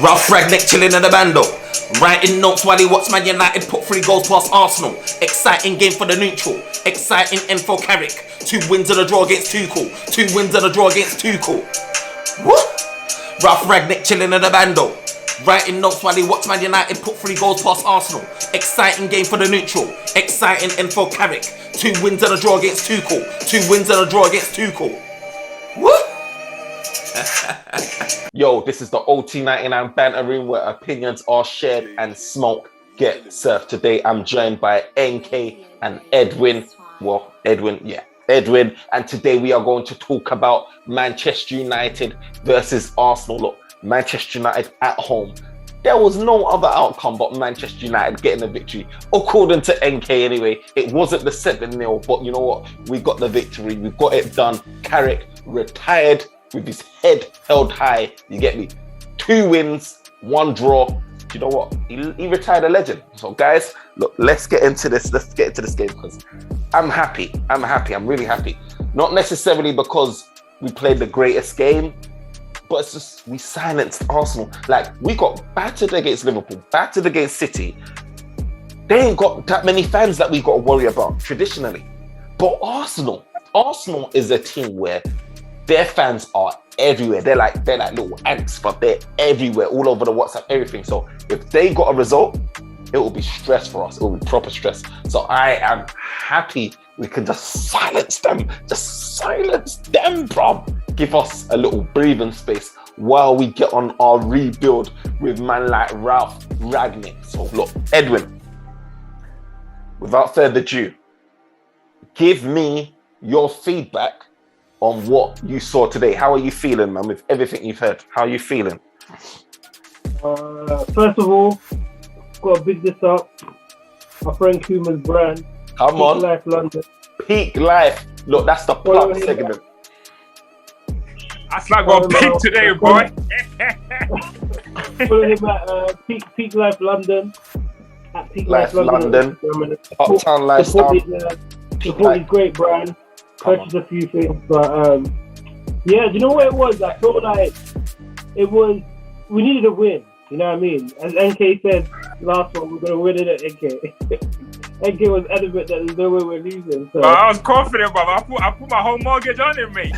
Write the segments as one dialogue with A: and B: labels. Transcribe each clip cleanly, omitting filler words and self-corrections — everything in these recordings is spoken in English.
A: Ralph Ragnick chilling in the bando. Writing notes while he watched Man United put 3 goals past Arsenal. Exciting game for the neutral. Exciting end for Carrick. 2 wins and a draw against Tuchel. 2 wins and a draw against Tuchel. What? Ralph Ragnick chilling in the bando. Writing notes while he watched Man United put 3 goals past Arsenal. Exciting game for the neutral. Exciting end for Carrick. 2 wins and a draw against Tuchel. 2 wins and a draw against Tuchel. What?
B: Yo, this is the OT99 Banter Room where opinions are shared and smoke get served. Today I'm joined by NK and Edwin. Well, Edwin. And today we are going to talk about Manchester United versus Arsenal. Look, Manchester United at home. There was no other outcome but Manchester United getting a victory. According to NK anyway, it wasn't the 7-0, but you know what? We got the victory. We got it done. Carrick retired with his head held high. You get me? 2 wins, 1 draw. Do you know what? He retired a legend. So guys, look, let's get into this. Let's get into this game because I'm happy. I'm really happy. Not necessarily because we played the greatest game, but it's just we silenced Arsenal. Like, we got battered against Liverpool, battered against City. They ain't got that many fans that we got to worry about traditionally. But Arsenal is a team where their fans are everywhere. They're like little ants, but they're everywhere, all over the WhatsApp, everything. So if they got a result, it will be stress for us. It will be proper stress. So I am happy we can just silence them. Just silence them, bro. Give us a little breathing space while we get on our rebuild with man like Ralph Ragnick. So look, Edwin, without further ado, give me your feedback on what you saw today. How are you feeling, man, with everything you've heard? How are you feeling?
C: First of all, got to big this up. My friend Kuma's brand.
B: Come on.
C: Peak Life London.
B: Peak Life. Look, that's the plug segment.
D: That's like what peak today, boy.
C: Follow him at Peak Life London. At Peak Life London.
B: Uptown Lifestyle.
C: Support his great brand. Purchased a few things, but yeah, do you know what it was? I felt like we needed a win. You know what I mean? As NK said last one, we're gonna win it at NK. NK was adamant that there's no way we're losing. So
D: I was confident, brother. I put my whole mortgage on it, mate.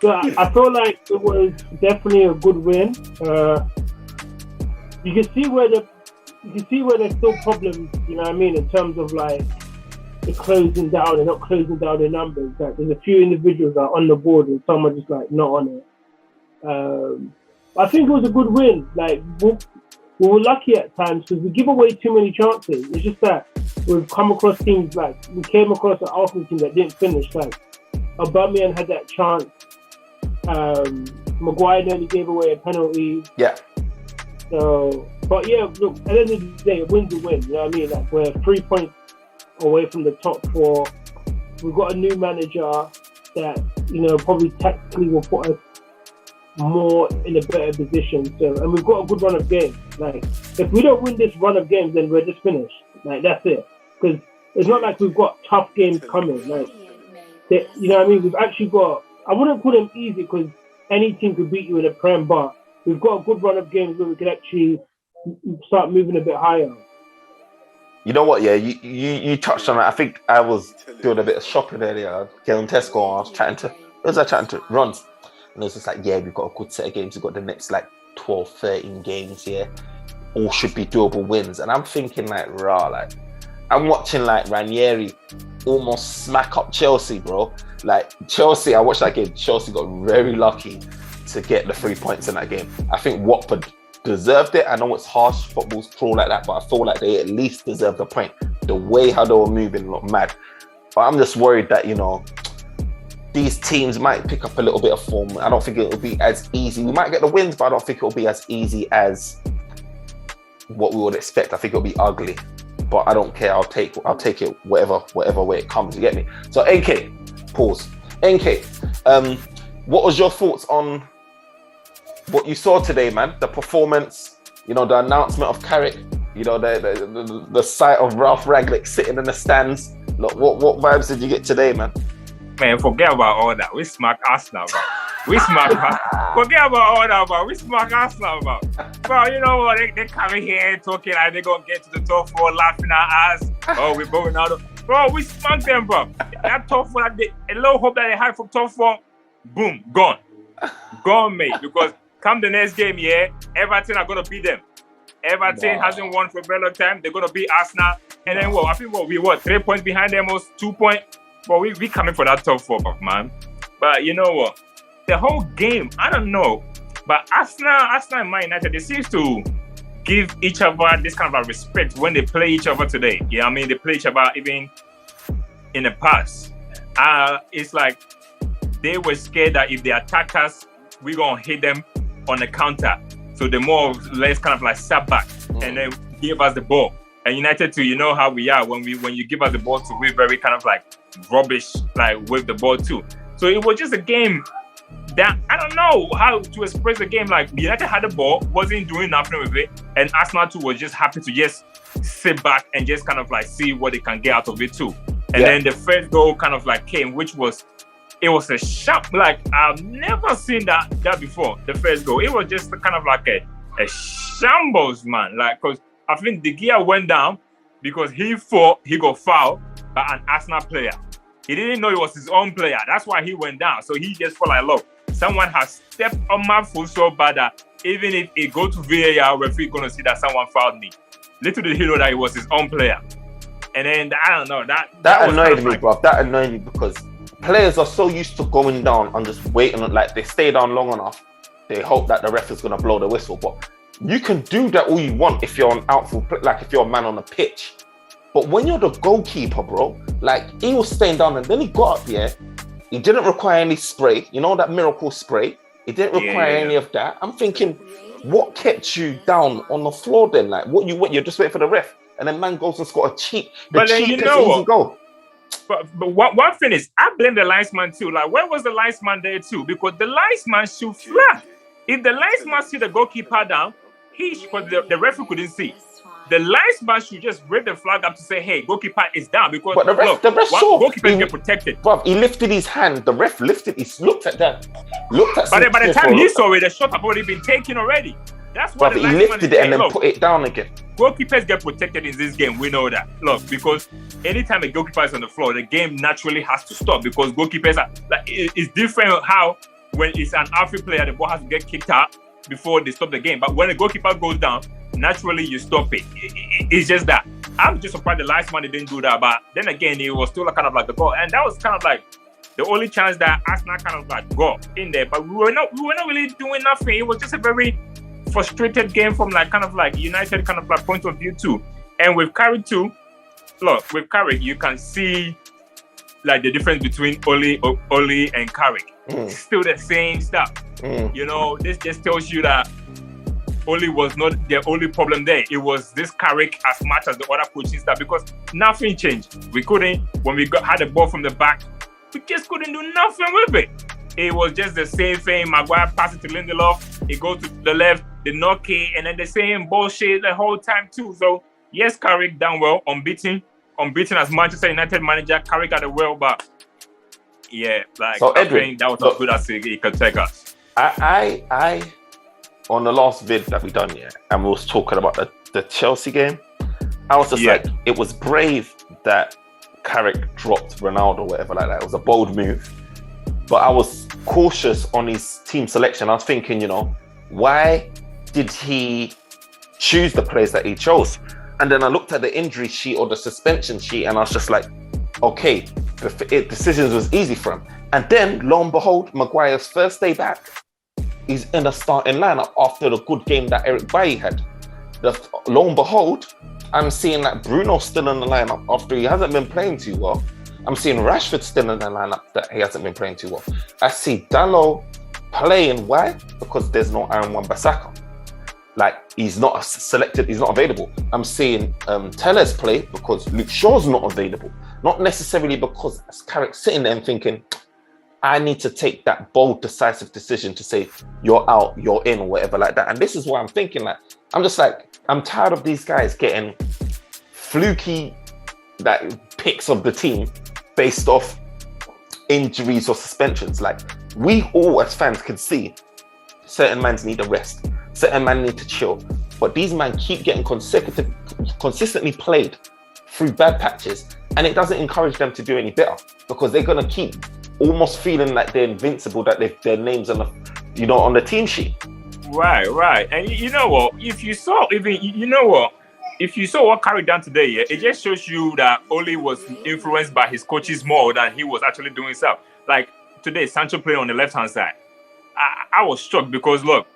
C: So I feel like it was definitely a good win. You can see where there's still problems, you know what I mean, in terms of like the closing down and not closing down the numbers. Like, there's a few individuals that are on the board and some are just like not on it. I think it was a good win. Like, we were lucky at times because we give away too many chances. It's just that we've come across teams, like we came across an Arsenal team that didn't finish. Like, Aubameyang had that chance. Maguire nearly gave away a penalty.
B: Yeah.
C: So, but yeah, look, at the end of the day, a win's a win. You know what I mean? Like, we're 3 points away from the top 4. We've got a new manager that, you know, probably tactically will put us more in a better position. So, and we've got a good run of games. Like, if we don't win this run of games, then we're just finished. Like, that's it. Because it's not like we've got tough games coming. Like, you know what I mean? We've actually got, I wouldn't call them easy because any team could beat you in a Prem, but we've got a good run of games where we can actually start moving a bit higher.
B: You know what? Yeah, you touched on it. I think I was doing a bit of shopping earlier. Getting Tesco, I was chatting to Rons, and it was just like, yeah, we've got a good set of games. We've got the next like 12, 13 games here. All should be doable wins. And I'm thinking like, like I'm watching like Ranieri almost smack up Chelsea, bro. Like Chelsea, I watched that game. Chelsea got very lucky to get the 3 points in that game. I think Watford deserved it. I know it's harsh, football's cruel like that, but I feel like they at least deserved the point. The way how they were moving looked mad. But I'm just worried that, you know, these teams might pick up a little bit of form. I don't think it'll be as easy. We might get the wins, but I don't think it'll be as easy as what we would expect. I think it'll be ugly, but I don't care. I'll take it whatever way it comes. You get me? So NK, pause. NK, what was your thoughts on what you saw today, man? The performance, you know, the announcement of Carrick, you know, the sight of Ralph Ragnick sitting in the stands. Look, what vibes did you get today, man?
D: Man, forget about all that. We smacked Arsenal, bro. We smack her. Forget about all that, but we smack Arsenal, about. Bro, you know what? They coming here talking like they gonna get to the top 4, laughing at us. Oh, we're going out. Bro, we smack them, bro. That top 4, a low hope that they had from top 4, boom, gone. Gone, mate. Because come the next game, yeah, Everton are gonna beat them. Everton hasn't won for a very long time. They're gonna beat Arsenal. And then I think we 3 points behind them, almost 2 points. But we coming for that top 4, man. But you know what? The whole game, I don't know. But Arsenal and Man United, they seem to give each other this kind of a respect when they play each other today. Yeah, I mean, they play each other even in the past. It's like they were scared that if they attack us, we're going to hit them on the counter. So they more or less kind of like sat back and then give us the ball. And United too, you know how we are. When you give us the ball too, we're very kind of like rubbish, like with the ball too. So it was just a game that I don't know how to express the game. Like United had the ball, wasn't doing nothing with it, and Arsenal too was just happy to just sit back and just kind of like see what they can get out of it too. And then the first goal kind of like came, which was a sharp, like I've never seen that before. The first goal, it was just kind of like a shambles, man. Like because I think De Gea went down because he got fouled by an Arsenal player. He didn't know it was his own player. That's why he went down. So he just felt like, look, someone has stepped on my foot so bad that even if it go to VAR, referee gonna see that someone fouled me. Little did he know that it was his own player. And then I don't know that
B: annoyed me, bro. That annoyed me because players are so used to going down and just waiting. Like they stay down long enough, they hope that the ref is gonna blow the whistle. But you can do that all you want if you're an outfield, like if you're a man on the pitch. But when you're the goalkeeper, bro, like he was staying down and then he got up here. He didn't require any spray. You know that miracle spray? He didn't require any of that. I'm thinking, what kept you down on the floor then? Like you're just waiting for the ref. And then man goes and scored a cheapest easy goal.
D: But one thing is, I blame the linesman too. Like, where was the linesman there too? Because the linesman should flag. If the linesman see the goalkeeper down, because the referee couldn't see. The linesman should just wave the flag up to say, "Hey, goalkeeper is down." Because
B: but the ref saw.
D: Goalkeepers get protected.
B: Bruv, he lifted his hand. The ref lifted. He looked at that.
D: But by the time he saw it, the shot had already been taken already. That's why
B: he lifted it and then put it down again.
D: Goalkeepers get protected in this game. We know that. Look, because anytime a goalkeeper is on the floor, the game naturally has to stop because goalkeepers are like it's different how when it's an outfield player, the ball has to get kicked out before they stop the game. But when a goalkeeper goes down, naturally you stop it. It's just that. I'm just surprised the last man didn't do that. But then again, it was still kind of like the goal, and that was kind of like the only chance that Arsenal kind of like got in there. But we were not really doing nothing. It was just a very frustrated game from like kind of like United kind of like point of view too. And with Carrick too, look, with Carrick you can see like the difference between Oli and Carrick. Still the same stuff. You know, this just tells you that Oli was not the only problem there. It was this Carrick as much as the other coaching staff because nothing changed. We couldn't, when we had the ball from the back, we just couldn't do nothing with it. It was just the same thing. Maguire passes to Lindelof. It goes to the left, the knock it, and then the same bullshit the whole time too. So yes, Carrick done well, unbeaten as Manchester United manager. Carrick got the well, but yeah, like
B: so
D: I
B: Edwin,
D: think that was as good as he could take us.
B: I on the last vid that we done, and we was talking about the Chelsea game. I was just like, it was brave that Carrick dropped Ronaldo, whatever like that. It was a bold move. But I was cautious on his team selection. I was thinking, why did he choose the players that he chose? And then I looked at the injury sheet or the suspension sheet and I was just like, okay, the decisions was easy for him. And then, lo and behold, Maguire's first day back, he's in the starting lineup after the good game that Eric Bailly had. Lo and behold, I'm seeing that Bruno's still in the lineup after he hasn't been playing too well. I'm seeing Rashford still in the lineup that he hasn't been playing too well. I see Dalot playing. Why? Because there's no Aaron Wan-Bissaka. Like, he's not selected, he's not available. I'm seeing Telles play because Luke Shaw's not available. Not necessarily because Carrick's sitting there and thinking, I need to take that bold, decisive decision to say, you're out, you're in, or whatever like that. And this is what I'm thinking. Like, I'm just like, I'm tired of these guys getting fluky picks of the team based off injuries or suspensions. Like, we all as fans can see certain mans need a rest, certain men need to chill, but these men keep getting consistently played through bad patches, and it doesn't encourage them to do any better, because they're gonna keep almost feeling like they're invincible, that their names on the, on the team sheet.
D: Right. And you know what? If you saw what Carrick done today, yeah, it just shows you that Ole was influenced by his coaches more than he was actually doing himself. Like today, Sancho played on the left-hand side. I was shocked because look,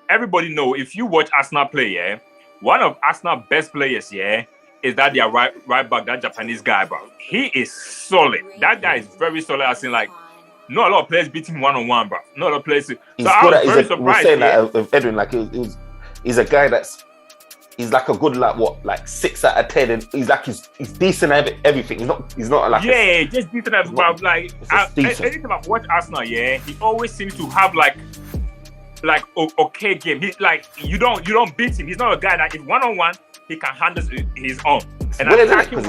D: everybody know if you watch Arsenal play, yeah, one of Arsenal's best players, yeah, is that their right back, that Japanese guy, bro. He is solid. That guy is very solid. As in, like, not a lot of players beat him one-on-one, bro. Not a lot of players.
B: He's so good. We're saying that of Edwin, like he's a guy he's like a good, like 6 out of 10, and he's decent at everything. He's not like
D: just decent at, bro. Like anytime I've watched Arsenal, yeah, he always seems to have like okay game. He like you don't beat him. He's not a guy that if one-on-one he can handle his own. And attacking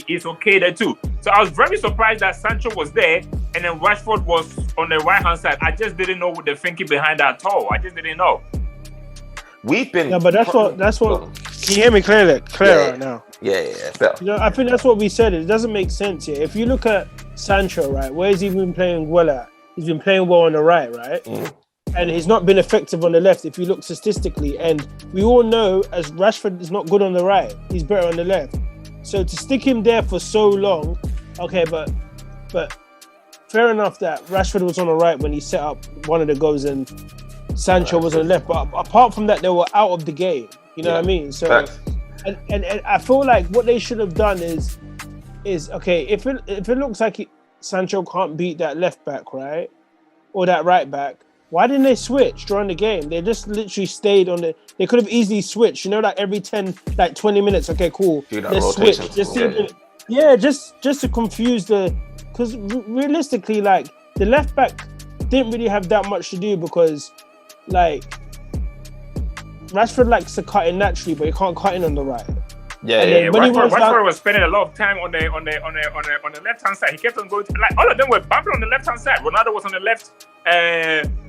D: is okay there too. So I was very surprised that Sancho was there and then Rashford was on the right-hand side. I just didn't know the thinking behind that at all. I just didn't know.
B: We've been...
C: Yeah, but that's what... Can you hear me clear right now?
B: Yeah.
C: I think that's what we said. It doesn't make sense here. If you look at Sancho, right, where's he been playing well at? He's been playing well on the right? Mm. And he's not been effective on the left if you look statistically. And we all know as Rashford is not good on the right, he's better on the left. So to stick him there for so long, okay, but fair enough that Rashford was on the right when he set up one of the goals and Sancho was on the left. But apart from that, they were out of the game. You know what I mean? So, and I feel like what they should have done is okay, if it looks like Sancho can't beat that left back, right, or that right back, why didn't they switch during the game? They just literally stayed on the... They could have easily switched, like every 10, 20 minutes. Okay, cool. Let's switch. Just to confuse the... Because realistically, like, the left back didn't really have that much to do because, like, Rashford likes to cut in naturally, but he can't cut in on the right.
D: Rashford was spending a lot of time on the left-hand side. He kept on going like all of them were bumping on the left-hand side. Ronaldo was on the left.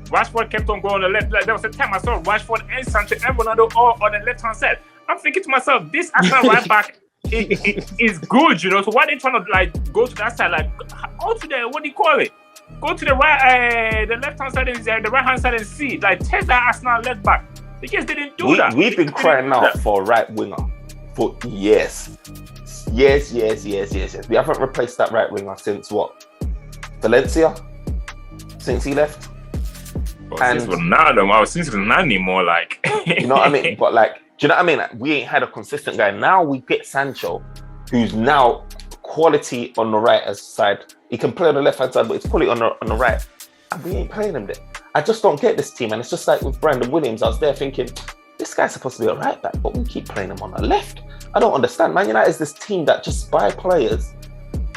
D: Rashford kept on going on the left. Like there was a time I saw Rashford and Sancho and Ronaldo all on the left-hand side. I'm thinking to myself, this Arsenal right back is good, So why they trying to like go to that side? Like go to the what do you call it? Go to the right, the left-hand side and the right-hand side and see. Like test that Arsenal left back. They just didn't do that.
B: We've been crying out for a right winger for years. Yes. We haven't replaced that right winger since what? Valencia? Since he left?
D: Since Ronaldo, since Ronaldo more like...
B: You know what I mean? But like, do you know what I mean? Like, we ain't had a consistent guy. Now we get Sancho, who's now quality on the right side. He can play on the left-hand side, but it's quality on the right. And we ain't playing him there. I just don't get this team. And it's just like with Brandon Williams, I was there thinking, this guy's supposed to be a right back, but we keep playing him on the left. I don't understand. Man United is this team that just buy players,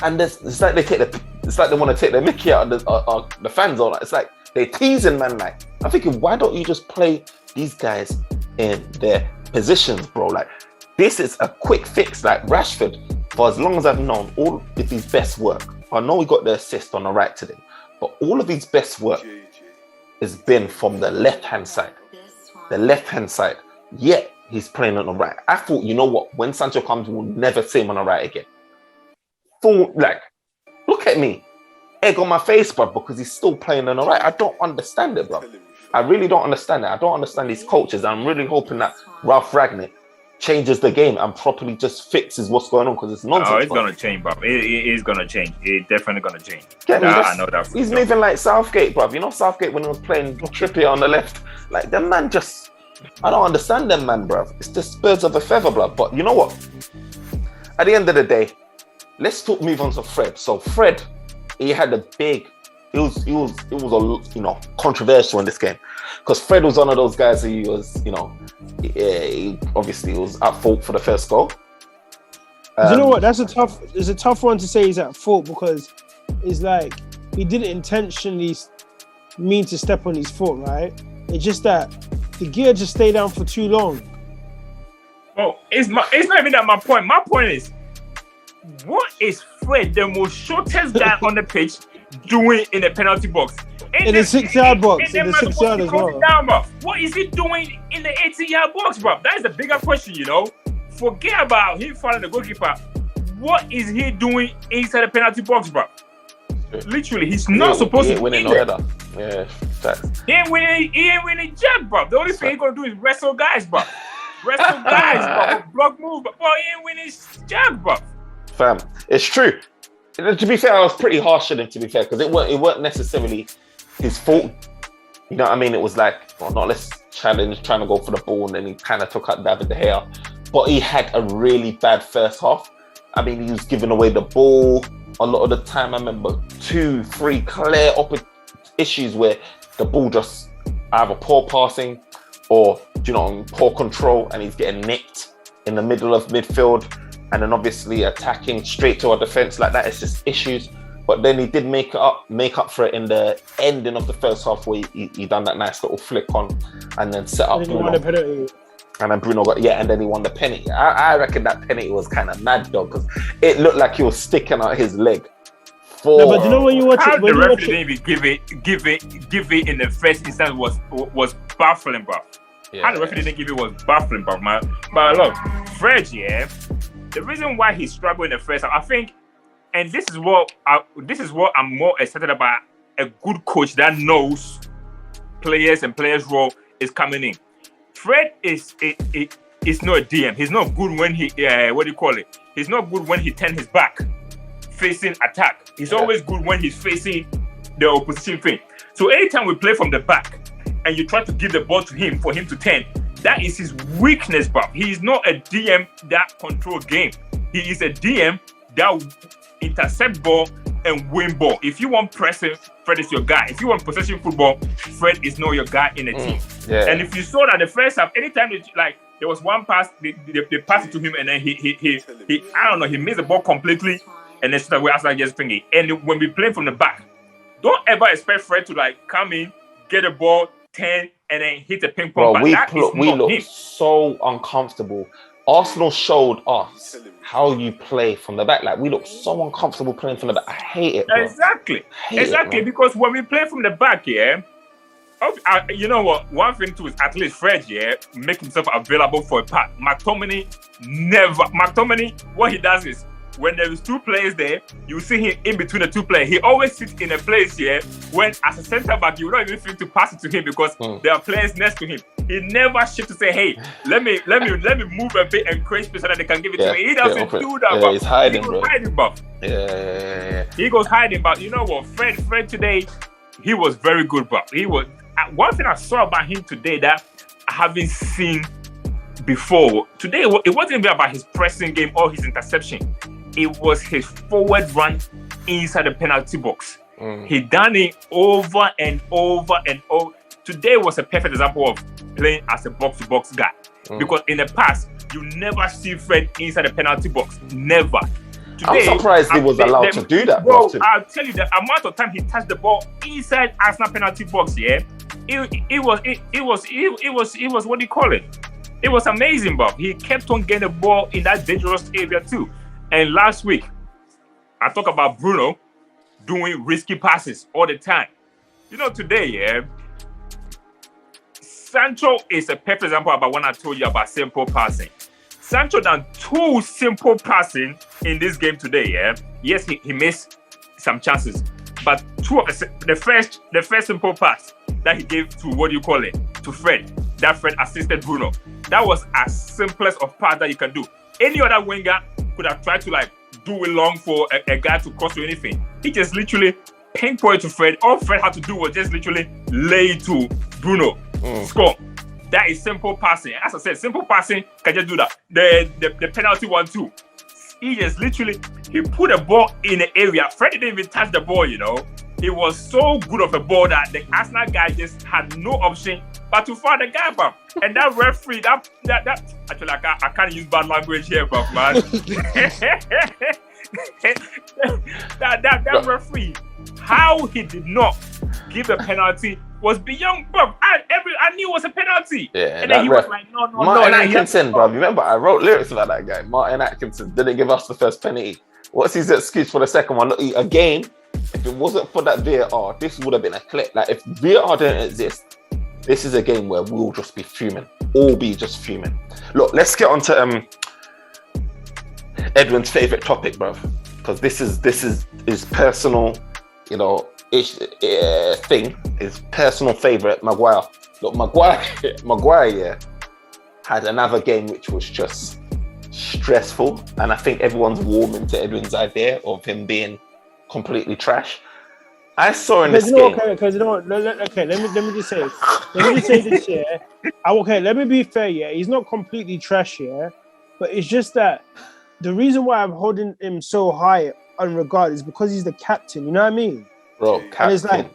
B: and it's like they want to take their mickey out of the fans on it. It's like they're teasing man. Like I'm thinking, why don't you just play these guys in their positions, bro? Like this is a quick fix. Like Rashford, for as long as I've known, all of his best work. I know he got the assist on the right today, but all of his best work has been from the left-hand side. The left-hand side. Yet he's playing on the right. I thought, you know what? When Sancho comes, we'll never see him on the right again. Look at me. Egg on my face, bro, because he's still playing on the right. I don't understand it, bro. I really don't understand it. I don't understand these coaches. I'm really hoping that Ralph Rangnick changes the game and properly just fixes what's going on because it's nonsense.
D: Oh, it's going to change, bro. It is going to change. It's definitely going to change. I know that.
B: He's moving like Southgate, bro. You know Southgate when he was playing Trippier on the left? Like, the man just... I don't understand them, man, bro. It's just birds of a feather, bro. But you know what? At the end of the day, let's move on to Fred. So Fred, he had a big... It was controversial in this game because Fred was one of those guys who was, he obviously was at fault for the first goal.
C: You know what? It's a tough one to say he's at fault because it's like he didn't intentionally mean to step on his foot, right? It's just that the gear just stayed down for too long.
D: Well, it's not even that my point. My point is, what is Fred, the most shortest guy on the pitch, doing in the penalty box?
E: In the 6-yard box. In the 6-yard as well.
D: Down, bro. What is he doing in the 18-yard box, bro? That is the bigger question, you know. Forget about him following the goalkeeper. What is he doing inside the penalty box, bro? Literally, he's not supposed to be there.
B: Yeah, facts.
D: He ain't winning jack, bro. The only thing he's gonna do is wrestle guys, bro. Bro. Block move, but boy, he ain't winning jack, bro.
B: Fam, it's true. To be fair, I was pretty harsh on him, to be fair, because it weren't necessarily his fault. You know what I mean? It was like, well, not less challenge, trying to go for the ball, and then he kind of took out David De Gea. But he had a really bad first half. I mean, he was giving away the ball a lot of the time. I remember 2-3 clear issues where the ball just either poor passing or, you know, poor control, and he's getting nicked in the middle of midfield, and then obviously attacking straight to our defense like that. It's just issues. But then he did make up for it in the ending of the first half, where he done that nice little flick on and then set up Bruno. And then Bruno and then he won the penalty. I reckon that penalty was kind of mad, though, because it looked like he was sticking out his leg.
E: No, but you know when you watch it,
D: the referee didn't even give it in the first instance was baffling, bro. How the referee didn't give it was baffling, bro, man. But look, Fred, the reason why he struggled in the first half, I think, and this is what I'm more excited about, a good coach that knows players and players' role is coming in. Fred is not a DM. He's not good when he He's not good when he turns his back facing attack. He's always good when he's facing the opposition thing. So anytime we play from the back and you try to give the ball to him for him to turn, that is his weakness, bro. He is not a DM that control game. He is a DM that intercept ball and win ball. If you want pressing, Fred is your guy. If you want possession football, Fred is not your guy in the team. Yeah. And if you saw that the first half, anytime there was one pass, they passed it to him, and then he I don't know, he missed the ball completely, and then straight away after just thinking. And when we play from the back, don't ever expect Fred to come in, get a ball, turn, and then hit a ping pong.
B: Bro, we look so uncomfortable. Arsenal showed us how you play from the back. Like, we look so uncomfortable playing from the back. I hate it, bro.
D: Exactly, because when we play from the back, you know what? One thing too is at least Fred, make himself available for a pass. McTominay, what he does is, when there is two players there, you see him in between the two players. He always sits in a place when, as a centre back, you don't even think to pass it to him because there are players next to him. He never shifts to say, "Hey, let me move a bit and create space so that they can give it to me." He doesn't do that.
B: Yeah, he's hiding, bro.
D: He goes hiding, but you know what? Fred today, he was very good, bro. He was. One thing I saw about him today that I haven't seen before. Today, it wasn't even about his pressing game or his interception. It was his forward run inside the penalty box. He done it over and over and over. Today was a perfect example of playing as a box-to-box guy. Because in the past, you never see Fred inside the penalty box. Never. Today,
B: I'm surprised he was allowed to do that.
D: Bro, I'll tell you the amount of time he touched the ball inside Arsenal penalty box. It was what do you call it? It was amazing, bro. He kept on getting the ball in that dangerous area too. And last week, I talk about Bruno doing risky passes all the time. You know, today, Sancho is a perfect example about when I told you about simple passing. Sancho done 2 simple passing in this game today. Yes, he missed some chances, but 2 of the first simple pass that he gave to Fred. That Fred assisted Bruno. That was as simplest of pass that you can do. Any other winger could have tried to do it long for a guy to cost you anything. He just literally pinpointed to Fred. All Fred had to do was just literally lay to Bruno. Score. That is simple passing. As I said, simple passing can just do that. The penalty one too. He just literally put a ball in the area. Fred didn't even touch the ball, you know. It was so good of a ball that the Arsenal guy just had no option but to find the guy, bro. And that referee, that actually I can't use bad language here, bro, man. that referee, how he did not give a penalty was beyond, bro. I knew it was a penalty. Yeah, and then he was like, no.
B: Martin Atkinson, bro. Remember, I wrote lyrics about that guy. Martin Atkinson didn't give us the first penalty. What's his excuse for the second one? Look, again, if it wasn't for that VAR, this would have been a clip. Like if VAR didn't exist, this is a game where we'll just be fuming. All be just fuming. Look, let's get on to Edwin's favorite topic, bruv. Because this is his personal, you know, thing. His personal favorite, Maguire. Look, Maguire, yeah, had another game which was just stressful, and I think everyone's warming to Edwin's idea of him being completely trash. I saw in this game.
C: Because you know what? Okay, let me just say. Let me just say this here. Okay, let me be fair. Yeah, he's not completely trash here, but it's just that the reason why I'm holding him so high on regard is because he's the captain. You know what I mean?
B: Bro, captain.
C: And it's like,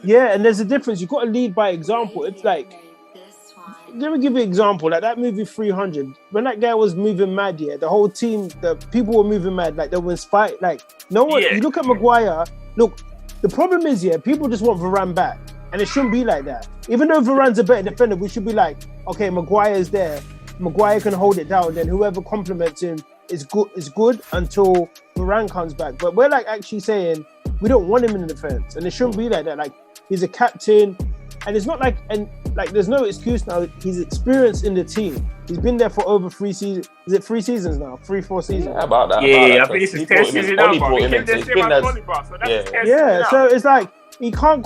C: yeah, and there's a difference. You've got to lead by example. It's like, let me give you an example. Like that movie 300, when that guy was moving mad, yeah, the whole team, the people were moving mad. Like they were inspired. Like no one. Yeah. You look at Maguire. Look, the problem is, yeah, people just want Varane back, and it shouldn't be like that. Even though Varane's a better defender, we should be like, okay, Maguire's there. Maguire can hold it down. Then whoever compliments him is good until Varane comes back. But we're like actually saying we don't want him in the defense, and it shouldn't be like that. Like he's a captain, and it's not like there's no excuse now. He's experienced in the team. He's been there for over 3 seasons. Is it 3 seasons now? 3-4 seasons?
B: Yeah, about that.
D: Yeah, I think this is 10 seasons now.
C: So it's like he can't,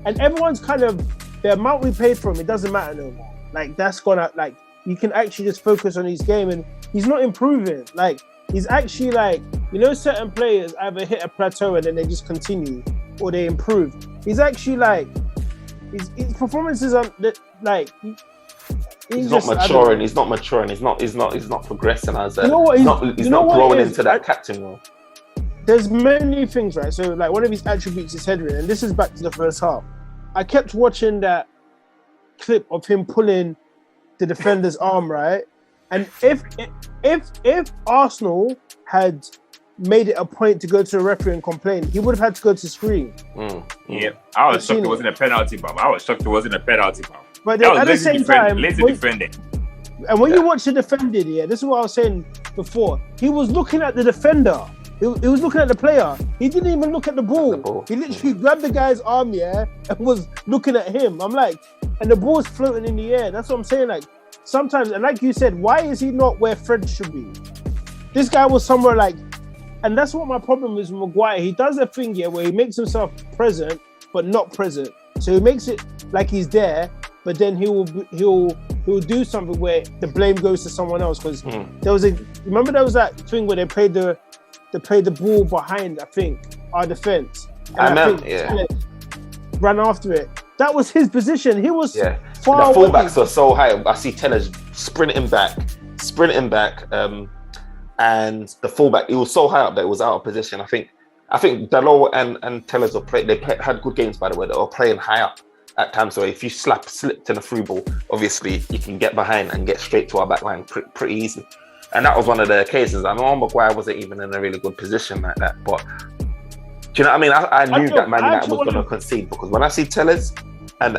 C: and everyone's kind of the amount we paid for him. It doesn't matter no more. Like that's gonna like you can actually just focus on his game, and he's not improving. Like he's actually like, you know, certain players either hit a plateau and then they just continue or they improve. He's actually like his performances are like.
B: He's not maturing. He's not progressing as a. He's not growing into that captain role.
C: There's many things, right? So, like one of his attributes is heading, and this is back to the first half. I kept watching that clip of him pulling the defender's arm, right? And if Arsenal had made it a point to go to the referee and complain, he would have had to go to screen.
D: Yeah, I was shocked it wasn't a penalty, Bob.
C: But at the same time,
D: lazy defending.
C: And when you watch the defender, yeah, this is what I was saying before. He was looking at the defender. He was looking at the player. He didn't even look at the ball. He literally grabbed the guy's arm, yeah, and was looking at him. I'm like, and the ball's floating in the air. That's what I'm saying. Like, sometimes, and like you said, why is he not where Fred should be? This guy was somewhere like, and that's what my problem is with Maguire. He does a thing here where he makes himself present, but not present. So he makes it like he's there, but then he'll do something where the blame goes to someone else. Because there was that thing where they played the ball behind, I think, our defense. Ran after it. That was his position. He was far
B: away. The fullbacks are so high. I see Tellers sprinting back, and the fullback, he was so high up that it was out of position. I think Dalot and Tellers had good games, by the way. They were playing high up at times. So if you slipped in a through ball, obviously you can get behind and get straight to our back line pretty easily. And that was one of the occasions. I know Maguire wasn't even in a really good position like that. But do you know what I mean? I knew that Man United was going to concede, because when I see Tellers and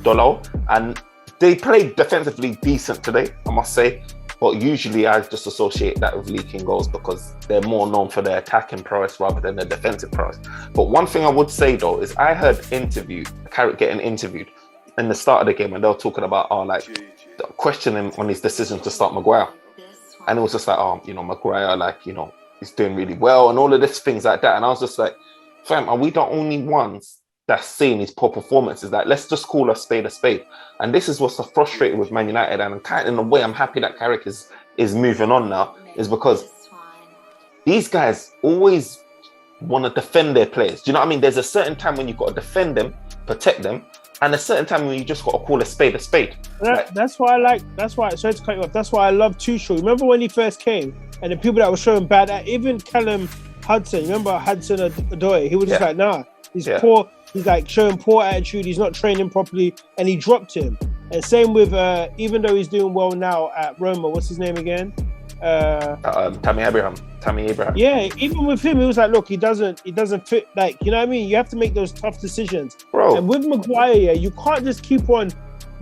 B: Dalot, and they played defensively decent today, I must say. But usually I just associate that with leaking goals because they're more known for their attacking prowess rather than their defensive prowess. But one thing I would say though is I heard Carrick getting interviewed in the start of the game, and they were talking about questioning on his decision to start Maguire. And it was just like, Maguire, he's doing really well and all of these things like that. And I was just like, fam, are we the only ones that's seeing his poor performances? Like, let's just call a spade a spade. And this is what's so frustrating with Man United, and kind of in a way I'm happy that Carrick is moving on now, is because these guys always want to defend their players. Do you know what I mean? There's a certain time when you've got to defend them, protect them, and a certain time when you just got to call a spade a spade.
C: That's why sorry to cut you off, that's why I love Tuchel. Remember when he first came and the people that were showing bad at, even Callum Hudson, remember Hudson-Odoi, he was just like, nah, he's poor. He's like showing poor attitude. He's not training properly, and he dropped him. And same with even though he's doing well now at Roma. What's his name again?
B: Tammy Abraham.
C: Yeah, even with him, he was like, look, he doesn't fit. Like, you know what I mean? You have to make those tough decisions,
B: bro.
C: And with Maguire, you can't just keep on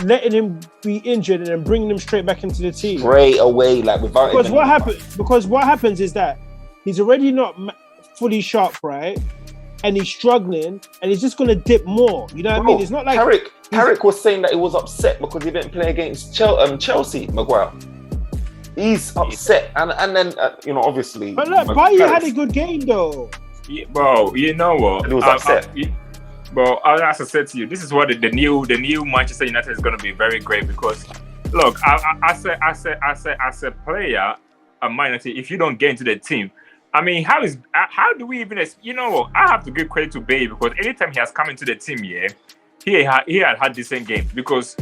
C: letting him be injured and then bringing him straight back into the team
B: straight away, like without.
C: Because what happens is that he's already not
E: fully sharp, right? And he's struggling, and he's just gonna dip more. You know what I mean? It's not like
B: Carrick was saying that he was upset because he didn't play against Chelsea, Maguire. He's upset, and then obviously.
E: But look, Bailly had a good game though.
D: Yeah, bro, you know what?
B: He was upset.
D: Bro, as I said to you, this is what the new Manchester United is going to be very great because, look, I said player, a minority. If you don't get into the team, I mean, how do we even? You know what? I have to give credit to Bailly because anytime he has come into the team, he had decent games. Because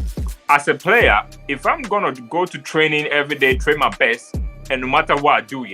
D: as a player, if I'm gonna go to training every day, train my best, and no matter what I do,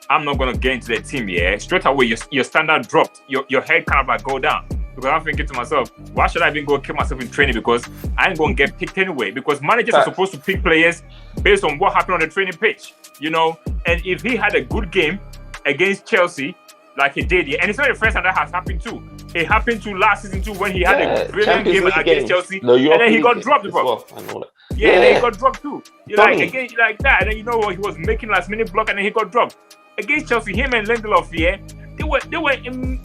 D: I'm not gonna get into the team, straight away your standard dropped, your head kind of like go down. Because I'm thinking to myself, why should I even go kill myself in training? Because I ain't gonna get picked anyway. Because managers are supposed to pick players based on what happened on the training pitch, And if he had a good game against Chelsea, like he did, and it's not the first time that has happened too. It happened to last season too when he had a brilliant game against Chelsea, and then he got dropped, bro.
B: Well, I know that.
D: Yeah, and then he got dropped too. Again, like that, and then he was making last minute block, and then he got dropped against Chelsea. Him and Lindelof, they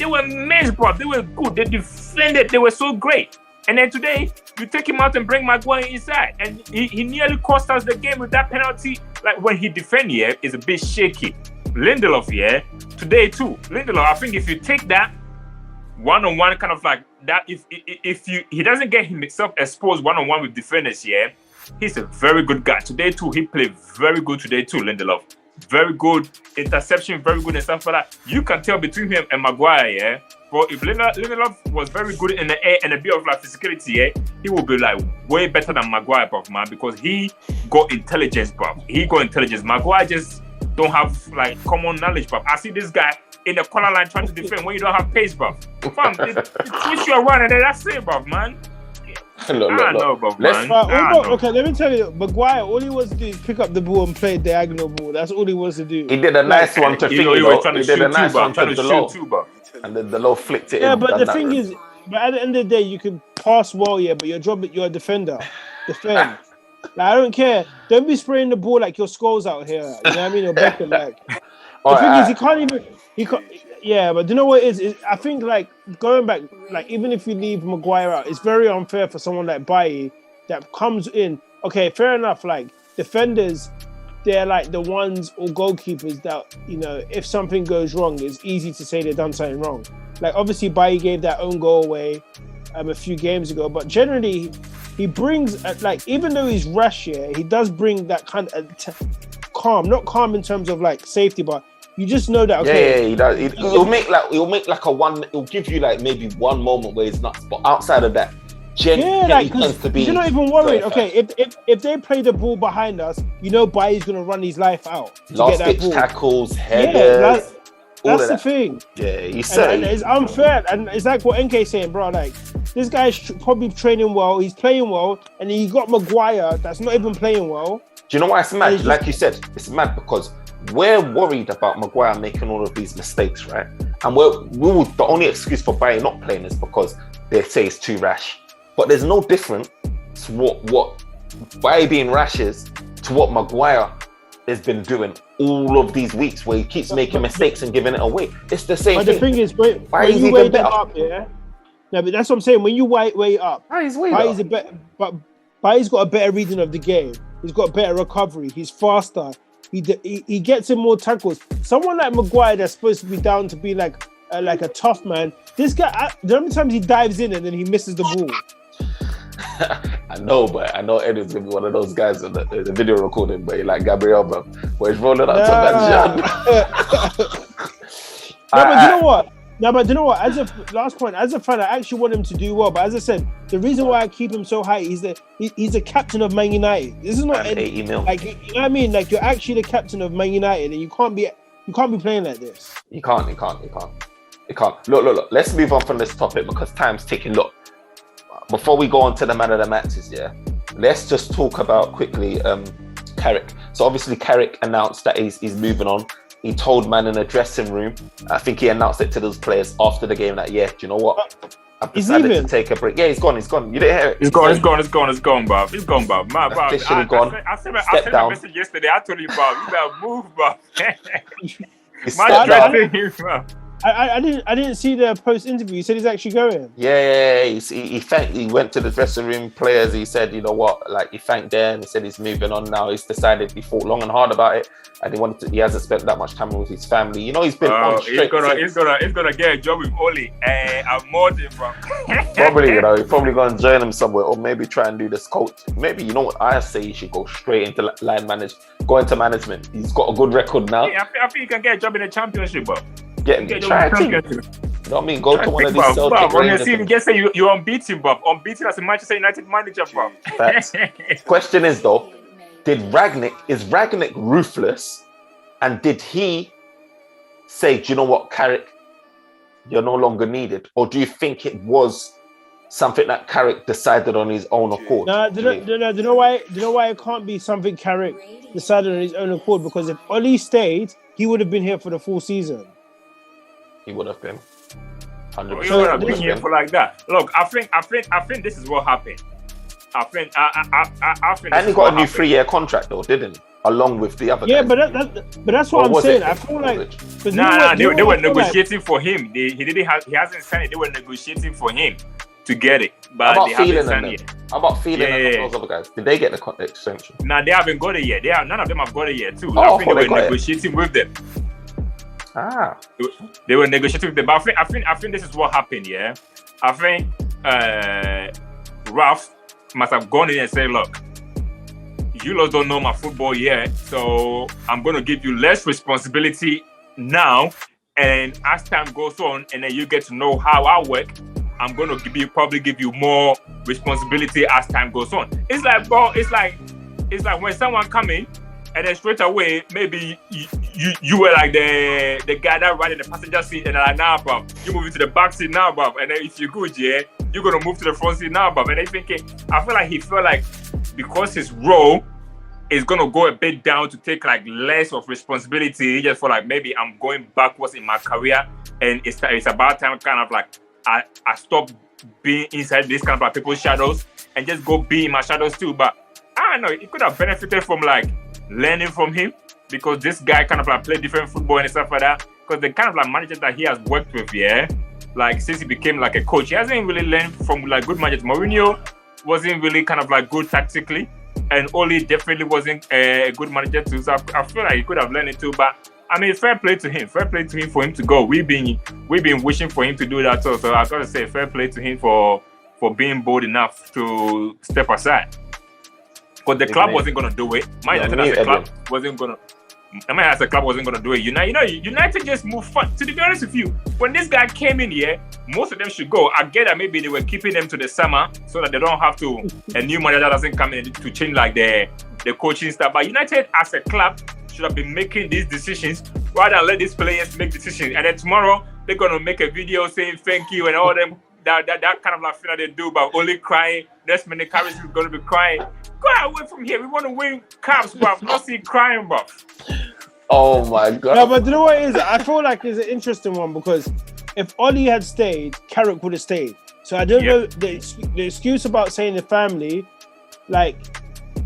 D: were immense, bro. They were good. They defended. They were so great. And then today, you take him out and bring Maguire inside, and he nearly cost us the game with that penalty. Like when he defend is a bit shaky. Lindelof, today too. Lindelof, I think if you take that one-on-one kind of like that, if he doesn't get himself exposed one-on-one with defenders, he's a very good guy. Today too, he played very good today too, Lindelof. Very good interception, very good and stuff like that. You can tell between him and Maguire, but if Lindelof was very good in the air and a bit of like physicality, he will be like way better than Maguire, bruv, man, because he got intelligence, bruv. Maguire just don't have like common knowledge, bruv. I see this guy in the corner line trying to defend when you don't have pace, bruv. Fam, it twist you around and then that's it, bruv, man.
B: Look.
E: Okay, let me tell you, Maguire, all he wants to do is pick up the ball and play diagonal ball. That's all he wants to do.
B: He did a nice one to Figo.
D: He did a nice one to Delo.
B: And then Delo flicked it in.
E: Yeah, but the thing is, at the end of the day, you can pass well, but you're a defender. Defend. I don't care. Don't be spraying the ball like your Scholes out here. You know what I mean? Or Beckham, like. The thing is, he can't. Yeah, but do you know what it is? I think like going back, like even if you leave Maguire out, it's very unfair for someone like Bailly that comes in. Okay, fair enough. Like defenders, they're like the ones or goalkeepers that if something goes wrong, it's easy to say they've done something wrong. Like obviously Bailly gave that own goal away a few games ago, but generally he brings like even though he's rash, he does bring that kind of calm, not calm in terms of like safety, but you just know that. Okay,
B: he does. He'll make like a one. It'll give you like maybe one moment where he's nuts, but outside of that,
E: like you're not even worried. Okay, if they play the ball behind us, Bailly's gonna run his life out to
B: last
E: get that
B: ditch
E: ball.
B: Tackles, headers.
E: That's the thing.
B: Yeah, he said
E: and it's unfair, and it's like what NK saying, bro. Like this guy's probably training well, he's playing well, and he got Maguire that's not even playing well.
B: Do you know why it's mad? Like you said, it's mad because we're worried about Maguire making all of these mistakes, right? And the only excuse for Bailly not playing is because they say it's too rash. But there's no difference to what Bailly being rash is to what Maguire has been doing all of these weeks where he keeps making mistakes and giving it away. It's the same thing.
E: But the thing is, when you weigh them up, but that's what I'm saying. When you weigh up, Bailly's Bailly's got a better reading of the game. He's got better recovery. He's faster. He gets in more tackles. Someone like Maguire that's supposed to be down to be like a tough man. This guy, the many times he dives in and then he misses the ball.
B: I know, but I know Edwin's gonna be one of those guys in the video recording, but like Gabriel, bro, where he's rolling out to that shot.
E: But you know what? But you know what? As a last point, as a fan, I actually want him to do well. But as I said, the reason why I keep him so high is that he's a captain of Man United. This is not
B: like you know
E: what I mean. Like you're actually the captain of Man United, and you can't be playing like this.
B: You can't. Look. Let's move on from this topic because time's ticking. Look, before we go on to the man of the matches, let's just talk about quickly Carrick. So obviously Carrick announced that he's moving on. He told man in the dressing room, I think he announced it to those players after the game that, do you know what? I've decided to take a break. Yeah, he's gone. You didn't hear it?
D: He's gone, bruv. He's gone, bruv.
B: Officially gone.
D: I sent a message yesterday. I told you, bruv, you better move, bruv.
B: Man,
E: I didn't see the post interview. He said he's actually going.
B: Yeah. He went to the dressing room players. He said, you know what, like he thanked them. He said he's moving on now. He's decided he thought long and hard about it, and he hasn't spent that much time with his family. You know, he's been on straight. He's
D: gonna get a job with Oli. I'm more than bro.
B: Probably, you know, he's probably gonna join him somewhere, or maybe try and do this coach. Maybe, you know what, I say he should go straight into line go into management. He's got a good record now.
D: Yeah, I think he can get a job in the championship, bro.
B: Try to. You know what I mean? Go to one of these Celtic Rangers.
D: Just say you're unbeaten, bro. Unbeaten as a Manchester United manager, bro.
B: Question is though, is Ragnick ruthless? And did he say, do you know what, Carrick, you're no longer needed? Or do you think it was something that Carrick decided on his own accord?
E: No, do you know why it can't be something Carrick decided on his own accord? Because if Oli stayed, he would have been here for the full season.
B: He would have been. 100%.
D: He would have been here for like that. Look, I think this is what happened. I think.
B: And he got a new 3-year contract though, didn't he? Along with the other guys.
E: Yeah, but that's what I'm saying. I feel like
D: they were negotiating for him. He hasn't signed it. They were negotiating for him to get it, but they haven't signed it.
B: How about Phelan and those other guys? Did they get the extension?
D: Nah, they haven't got it yet. None of them have got it yet too.
B: Oh,
D: I think they were negotiating with them. They were negotiating with them, but I think this is what happened. Yeah, I think Ralph must have gone in and said, "Look, you lot don't know my football yet, so I'm going to give you less responsibility now, and as time goes on, and then you get to know how I work, I'm going to probably give you more responsibility as time goes on." It's like, bro, it's like when someone come in, and then straight away, maybe you were like the guy that riding the passenger seat, and like, nah, bro, you move into the back seat now, bro, and then if you're good, yeah, you're going to move to the front seat now, bro. And then I feel like he felt like because his role is going to go a bit down to take like less of responsibility, he just felt like maybe I'm going backwards in my career, and it's about time kind of like I stop being inside this kind of like people's shadows and just go be in my shadows too. But I don't know, it could have benefited from like learning from him, because this guy kind of like played different football and stuff like that. Because the kind of like managers that he has worked with, yeah, like since he became like a coach, he hasn't really learned from like good managers. Mourinho wasn't really kind of like good tactically, and Oli definitely wasn't a good manager too. So I feel like he could have learned it too. But I mean, fair play to him. Fair play to him for him to go. We've been wishing for him to do that too. So I gotta say, fair play to him for being bold enough to step aside. Because the club wasn't gonna do it. United as a club wasn't gonna do it. United just moved fun. To be honest with you, when this guy came in here, most of them should go. I get that maybe they were keeping them to the summer so that they don't have to. A new manager doesn't come in to change like the coaching staff. But United as a club should have been making these decisions rather than let these players make decisions. And then tomorrow they're gonna make a video saying thank you and all them that kind of like thing that they do, but only crying. Next minute, Carrick'S is gonna be crying. Go away from here. We want to win cups, bruv. Not see crying, bruv.
B: Oh my god.
E: No, but you know what it is? I feel like it's an interesting one, because if Oli had stayed, Carrick would have stayed. So I don't know the excuse about saying the family, like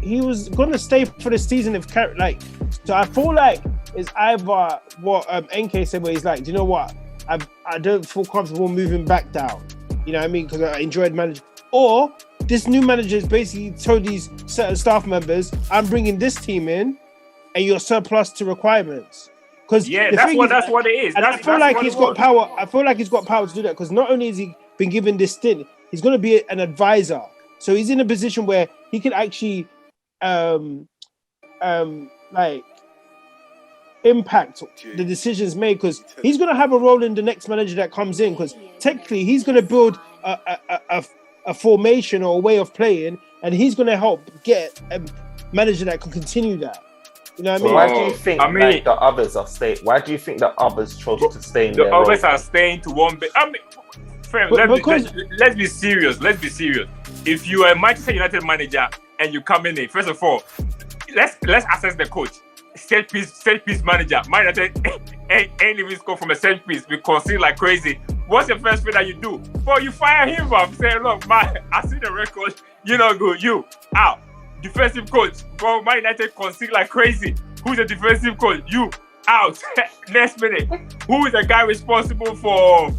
E: he was gonna stay for the season if Carrick, like. So I feel like it's either what NK said, where he's like, do you know what? I don't feel comfortable moving back down. You know what I mean? Because I enjoyed managing. Or this new manager has basically told these certain staff members, I'm bringing this team in and you're surplus to requirements. Because
D: that's what it is.
E: I feel like he's got power. I feel like he's got power to do that, because not only has he been given this stint, he's going to be an advisor. So he's in a position where he can actually like impact the decisions made, because he's going to have a role in the next manager that comes in, because technically he's going to build a formation or a way of playing, and he's going to help get a manager that can continue that. You know what I mean?
B: Why do you think like the others are staying? Why do you think the others chose to stay in their
D: others are staying to one bit? I mean, friend, let's be serious. Let's be serious. If you are a Manchester United manager and you come in, first of all, let's assess the coach. Set piece manager. Man United ain't even score from a set piece. We concede like crazy. What's the first thing that you do? Well, you fire him up. Say, look, man, I see the record. You're not good. You out. Defensive coach. Bro, Man United concede like crazy. Who's the defensive coach? You. out. Next minute, who is the guy responsible for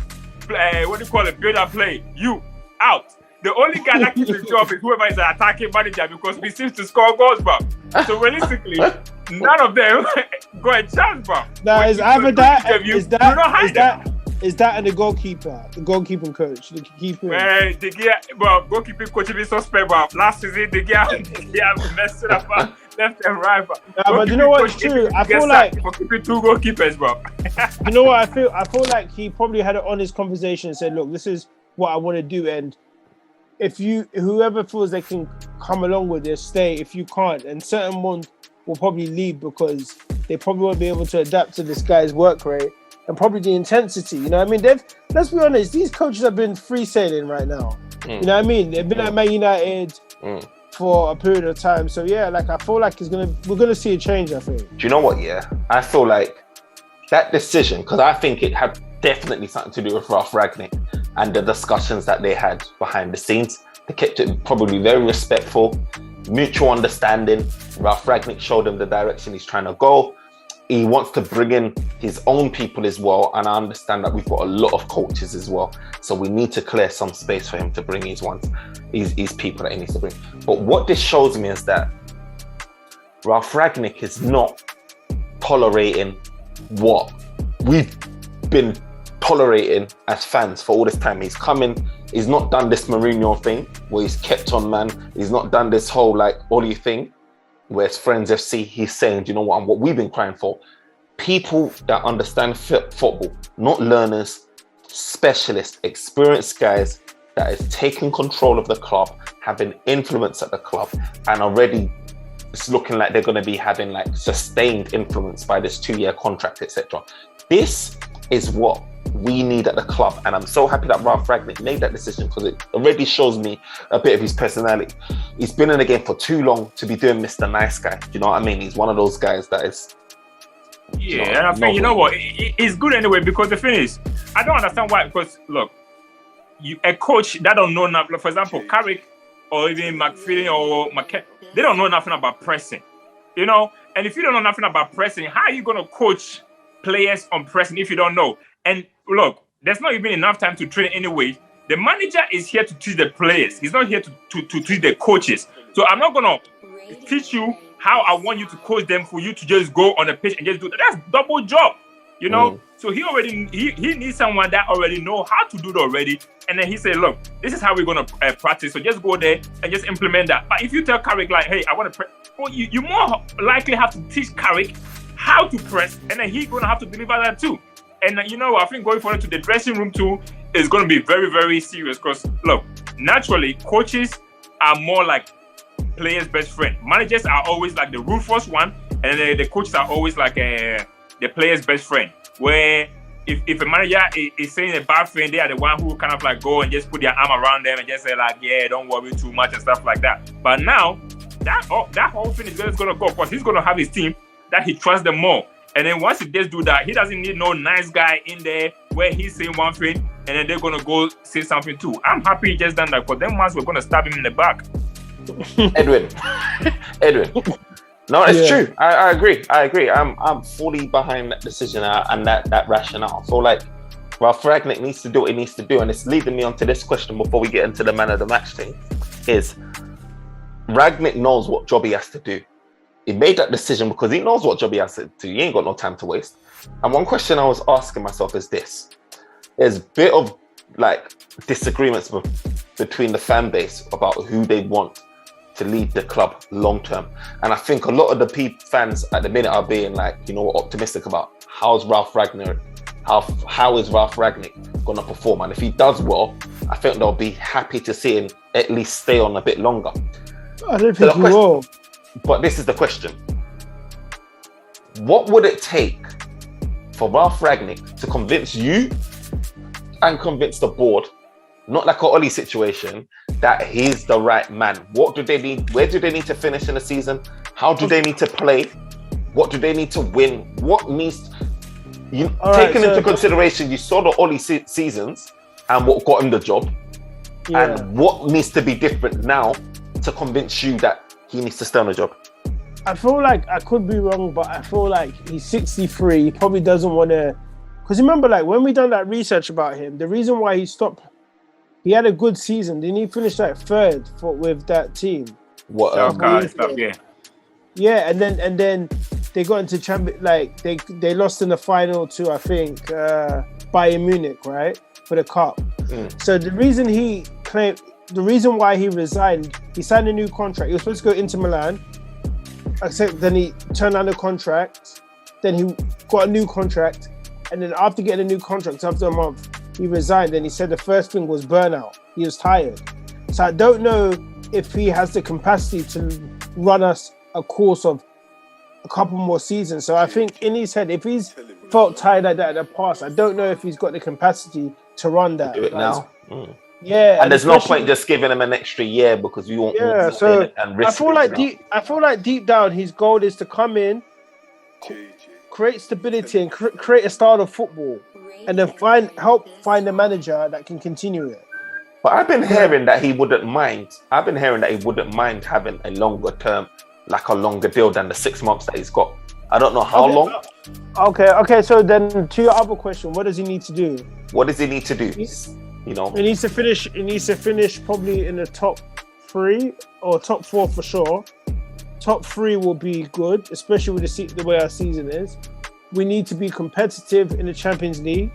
D: build and play? You out. The only guy that keeps his job is whoever is an attacking manager because he seems to score goals, bro. So realistically, none of them got a chance, bro.
E: Nah, it's either that, is that and the goalkeeper, the goalkeeping coach, the keeper.
D: Goalkeeping coach is suspect, bro. Last season, they messed it up, left and right, bro.
E: Nah, but you know what? It's true. I feel like
D: for keeping 2 goalkeepers, bro.
E: You know what? I feel like he probably had an honest conversation and said, "Look, this is what I want to do, and whoever feels they can come along with this, stay. If you can't, and certain ones will probably leave because they probably won't be able to adapt to this guy's work rate and probably the intensity. You know what I mean? Let's be honest, these coaches have been free sailing right now. You know what I mean? They've been at Man United for a period of time. So yeah, like I feel like we're gonna see a change, I think.
B: Do you know what? Yeah, I feel like that decision, because I think it had definitely something to do with Ralph Rangnick and the discussions that they had behind the scenes. They kept it probably very respectful, mutual understanding. Ralph Rangnick showed him the direction he's trying to go. He wants to bring in his own people as well, and I understand that we've got a lot of coaches as well, so we need to clear some space for him to bring his people that he needs to bring. But what this shows me is that Ralph Rangnick is not tolerating what we've been tolerating as fans for all this time. He's not done this Mourinho thing where he's kept on man. He's not done this whole like Ollie thing where it's Friends FC. He's saying, do you know what? And what we've been crying for, people that understand football, not learners, specialists, experienced guys that is taking control of the club, having influence at the club, and already it's looking like they're going to be having like sustained influence by this 2-year contract, etc. This is what we need at the club, and I'm so happy that Ralph Rangnick made that decision because it already shows me a bit of his personality. He's been in the game for too long to be doing Mr. Nice Guy. Do you know what I mean? He's one of those guys that is.
D: Yeah, and I think, you know what? It's good anyway because the thing is, I don't understand why. Because look, a coach that don't know nothing, for example, Carrick or even McPhilly or McKen, they don't know nothing about pressing, you know. And if you don't know nothing about pressing, how are you gonna coach players on pressing if you don't know? And look, there's not even enough time to train anyway. The manager is here to teach the players. He's not here to teach the coaches. So I'm not gonna teach you how I want you to coach them for you to just go on the pitch and just do that. That's double job, you know. So he needs someone that already know how to do it already. And then he said, look, this is how we're gonna practice. So just go there and just implement that. But if you tell Carrick like, hey, I want to press, well, you more likely have to teach Carrick how to press, and then he's gonna have to deliver that too. And you know, I think going forward to the dressing room too is going to be very, very serious because, look, naturally, coaches are more like players' best friend. Managers are always like the ruthless one, and then the coaches are always like the player's best friend. Where if a manager is saying a bad thing, they are the one who kind of like go and just put their arm around them and just say like, yeah, don't worry too much and stuff like that. But now, that whole thing is just going to go because he's going to have his team that he trusts them more. And then once he does do that, he doesn't need no nice guy in there where he's saying one thing and then they're going to go say something too. I'm happy he just done that because them ones were going to stab him in the back.
B: Edwin. No, it's true. I agree. I'm fully behind that decision and that rationale. So like Ralph Rangnick needs to do what he needs to do. And it's leading me on to this question before we get into the man of the match thing is Rangnick knows what job he has to do. He made that decision because he knows what job he has to do. He ain't got no time to waste. And one question I was asking myself is this. There's a bit of like disagreements between the fan base about who they want to lead the club long term. And I think a lot of the fans at the minute are being like, you know, optimistic about how is Ralph Rangnick going to perform? And if he does well, I think they'll be happy to see him at least stay on a bit longer.
E: I don't think he will.
B: But this is the question. What would it take for Ralph Rangnick to convince you and convince the board, not like an Ollie situation, that he's the right man? What do they need? Where do they need to finish in the season? How do they need to play? What do they need to win? What needs... Taking into consideration, you saw the Ollie seasons and what got him the job. Yeah. And what needs to be different now to convince you that he needs to stay on the job?
E: I feel like I could be wrong, but I feel like he's 63. He probably doesn't want to. Because remember, like when we done that research about him, the reason why he stopped, he had a good season. Didn't he finish like third with that team?
B: What?
D: Stuff, yeah.
E: Yeah, and then they got into champion. Like they lost in the final to I think Bayern Munich, right, for the cup. So the reason why he resigned, he signed a new contract. He was supposed to go into Milan. Except then he turned down the contract. Then he got a new contract, and then after getting a new contract, after a month, he resigned. And he said the first thing was burnout. He was tired. So I don't know if he has the capacity to run us a course of a couple more seasons. So I think in his head, if he's felt tired like that in the past, I don't know if he's got the capacity to run that.
B: Do it now.
E: Yeah,
B: and there's no point just giving him an extra year because you won't.
E: Yeah, so
B: and risk
E: I feel like deep down his goal is to come in, create stability, and create a style of football, and then help find a manager that can continue it.
B: But I've been hearing that he wouldn't mind. I've been hearing that he wouldn't mind having a longer term, like a longer deal than the 6 months that he's got. I don't know how long.
E: Okay. So then, to your other question, what does he need to do?
B: What does he need to do? You know,
E: he needs to finish probably in the top 3 or top 4 for sure. Top 3 will be good, especially with the way our season is. We need to be competitive in the Champions League,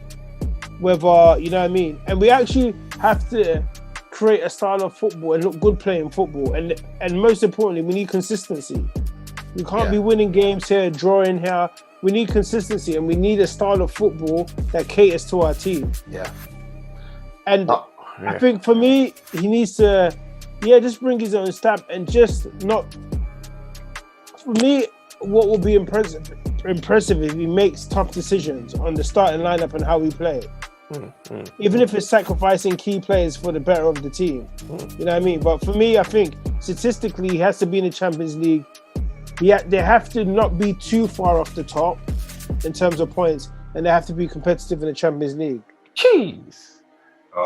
E: whether you know what I mean. And we actually have to create a style of football and look good playing football. And most importantly, we need consistency. We can't be winning games here, drawing here. We need consistency, and we need a style of football that caters to our team.
B: Yeah.
E: And I think for me, he needs to, just bring his own stamp and just not. For me, what will be impressive if he makes tough decisions on the starting lineup and how we play. Even if it's sacrificing key players for the better of the team. You know what I mean? But for me, I think statistically, he has to be in the Champions League. They have to not be too far off the top in terms of points, and they have to be competitive in the Champions League.
B: Jeez.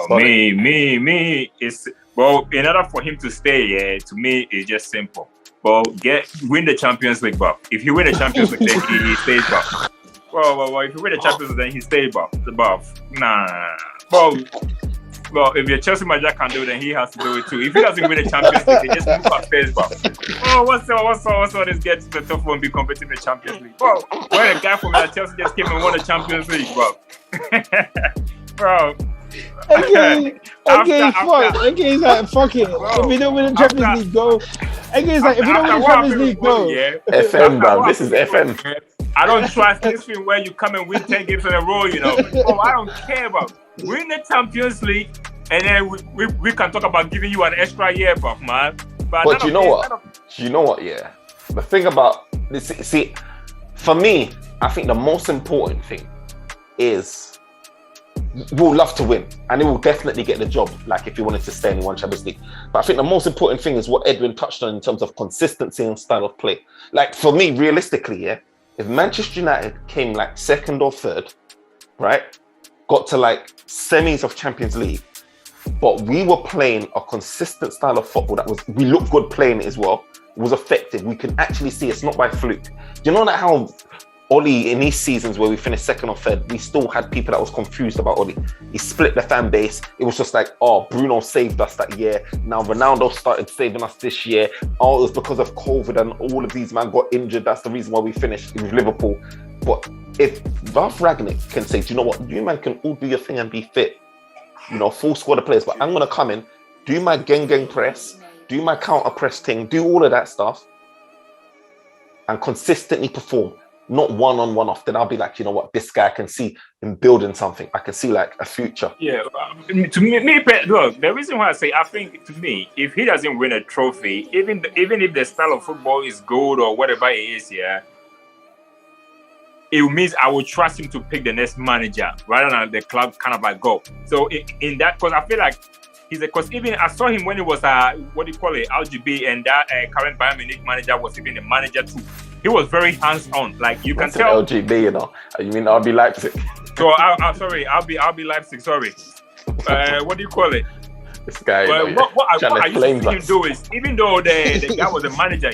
D: Me. It's in order for him to stay, to me, it's just simple. Well, win the Champions League, but if you win the Champions League, then he stays back. Well, if you win the Champions League, then he stays back. Nah. Well, if your Chelsea manager can do it, then he has to do it too. If he doesn't win the Champions League, they just move up stays back. What's all this get to the top one, be competitive in the Champions League? Well, when a guy from Chelsea just came and won the Champions League, bro.
E: Okay, he's like, fuck it. If we don't win the Champions League, go. He's like, if we don't win the Champions League, go.
B: FM, bro. This is FM.
D: I don't trust this thing where you come and win 10 games in a row, you know. I don't care about win the Champions League, and then we can talk about giving you an extra year, man.
B: But you know what? Yeah. The thing about this, see, for me, I think the most important thing is we'll love to win, and it will definitely get the job, like if you wanted to stay in one Champions League. But I think the most important thing is what Edwin touched on in terms of consistency and style of play. Like for me, realistically, if Manchester United came like 2nd or 3rd, right, got to like semis of Champions League, but we were playing a consistent style of football we looked good playing it as well, it was effective, we can actually see it's not by fluke. Do you know that how Oli, in these seasons where we finished 2nd or 3rd, we still had people that was confused about Oli. He split the fan base. It was just like, Bruno saved us that year. Now Ronaldo started saving us this year. It was because of COVID and all of these men got injured. That's the reason why we finished with Liverpool. But if Ralph Rangnick can say, do you know what? You man can all do your thing and be fit. You know, full squad of players. But I'm going to come in, do my gang press, do my counter press thing, do all of that stuff, and consistently perform. Not one-on-one off, then I'll be like, you know what, this guy, I can see him building something. I can see like a future.
D: Yeah, to me, look, the reason why I say, I think to me, if he doesn't win a trophy, even if the style of football is good or whatever it is, it means I will trust him to pick the next manager rather than the club kind of like go. So in that, because I feel like because even I saw him when he was LGB, and that current Bayern Munich manager was even the manager too. He was very hands-on. Like you can tell.
B: LGB, you know. You mean RB Leipzig?
D: So I'm sorry, RB Leipzig. Sorry. What do you call it?
B: This guy.
D: What I used to see him do is, even though the guy was a manager,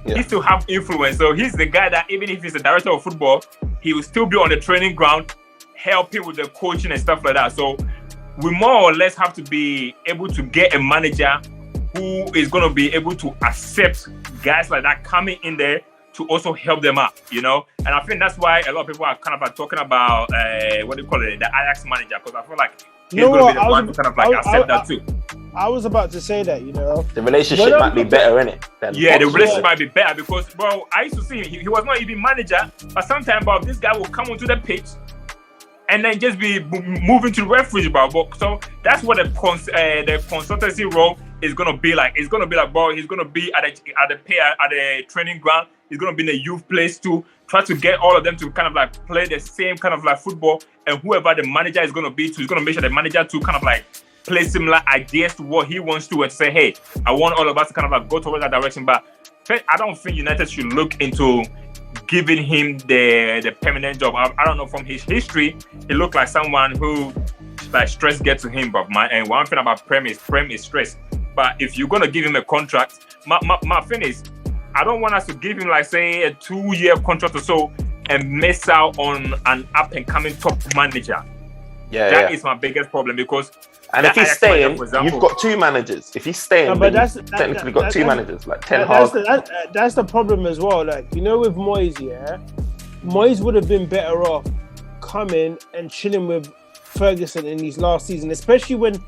D: he still have influence. So he's the guy that even if he's the director of football, he will still be on the training ground, helping with the coaching and stuff like that. So we more or less have to be able to get a manager who is going to be able to accept guys like that coming in there to also help them out, you know? And I think that's why a lot of people are kind of like talking about, what do you call it, the Ajax manager, because I feel like he's going to be the one to kind of like accept that too.
E: I was about to say that, you know.
B: The relationship might be better, innit?
D: Yeah, the relationship might be better because, bro, I used to see him. He was not even manager, but sometimes, bro, this guy will come onto the pitch and then just be moving to the referee, bro. So that's what the consultancy role is gonna be like. It's gonna be like, bro, he's gonna be at the training ground. He's gonna be in the youth place too. Try to get all of them to kind of like play the same kind of like football, and whoever the manager is gonna be to, he's gonna make sure the manager to kind of like play similar ideas to what he wants to, and say, hey, I want all of us to kind of like go towards that direction. But I don't think United should look into giving him the permanent job. I don't know, from his history, he looked like someone who like stress gets to him. But and one thing about Prem is stress. But if you're gonna give him a contract, my thing is, I don't want us to give him like say a 2-year contract or so and miss out on an up and coming top manager. That is my biggest problem, because
B: and if he's staying, you've got 2 managers. If he's staying, but technically got 2 managers, like Ten Hag.
E: That's the problem as well. Like, you know, with Moyes, Moyes would have been better off coming and chilling with Ferguson in his last season, especially when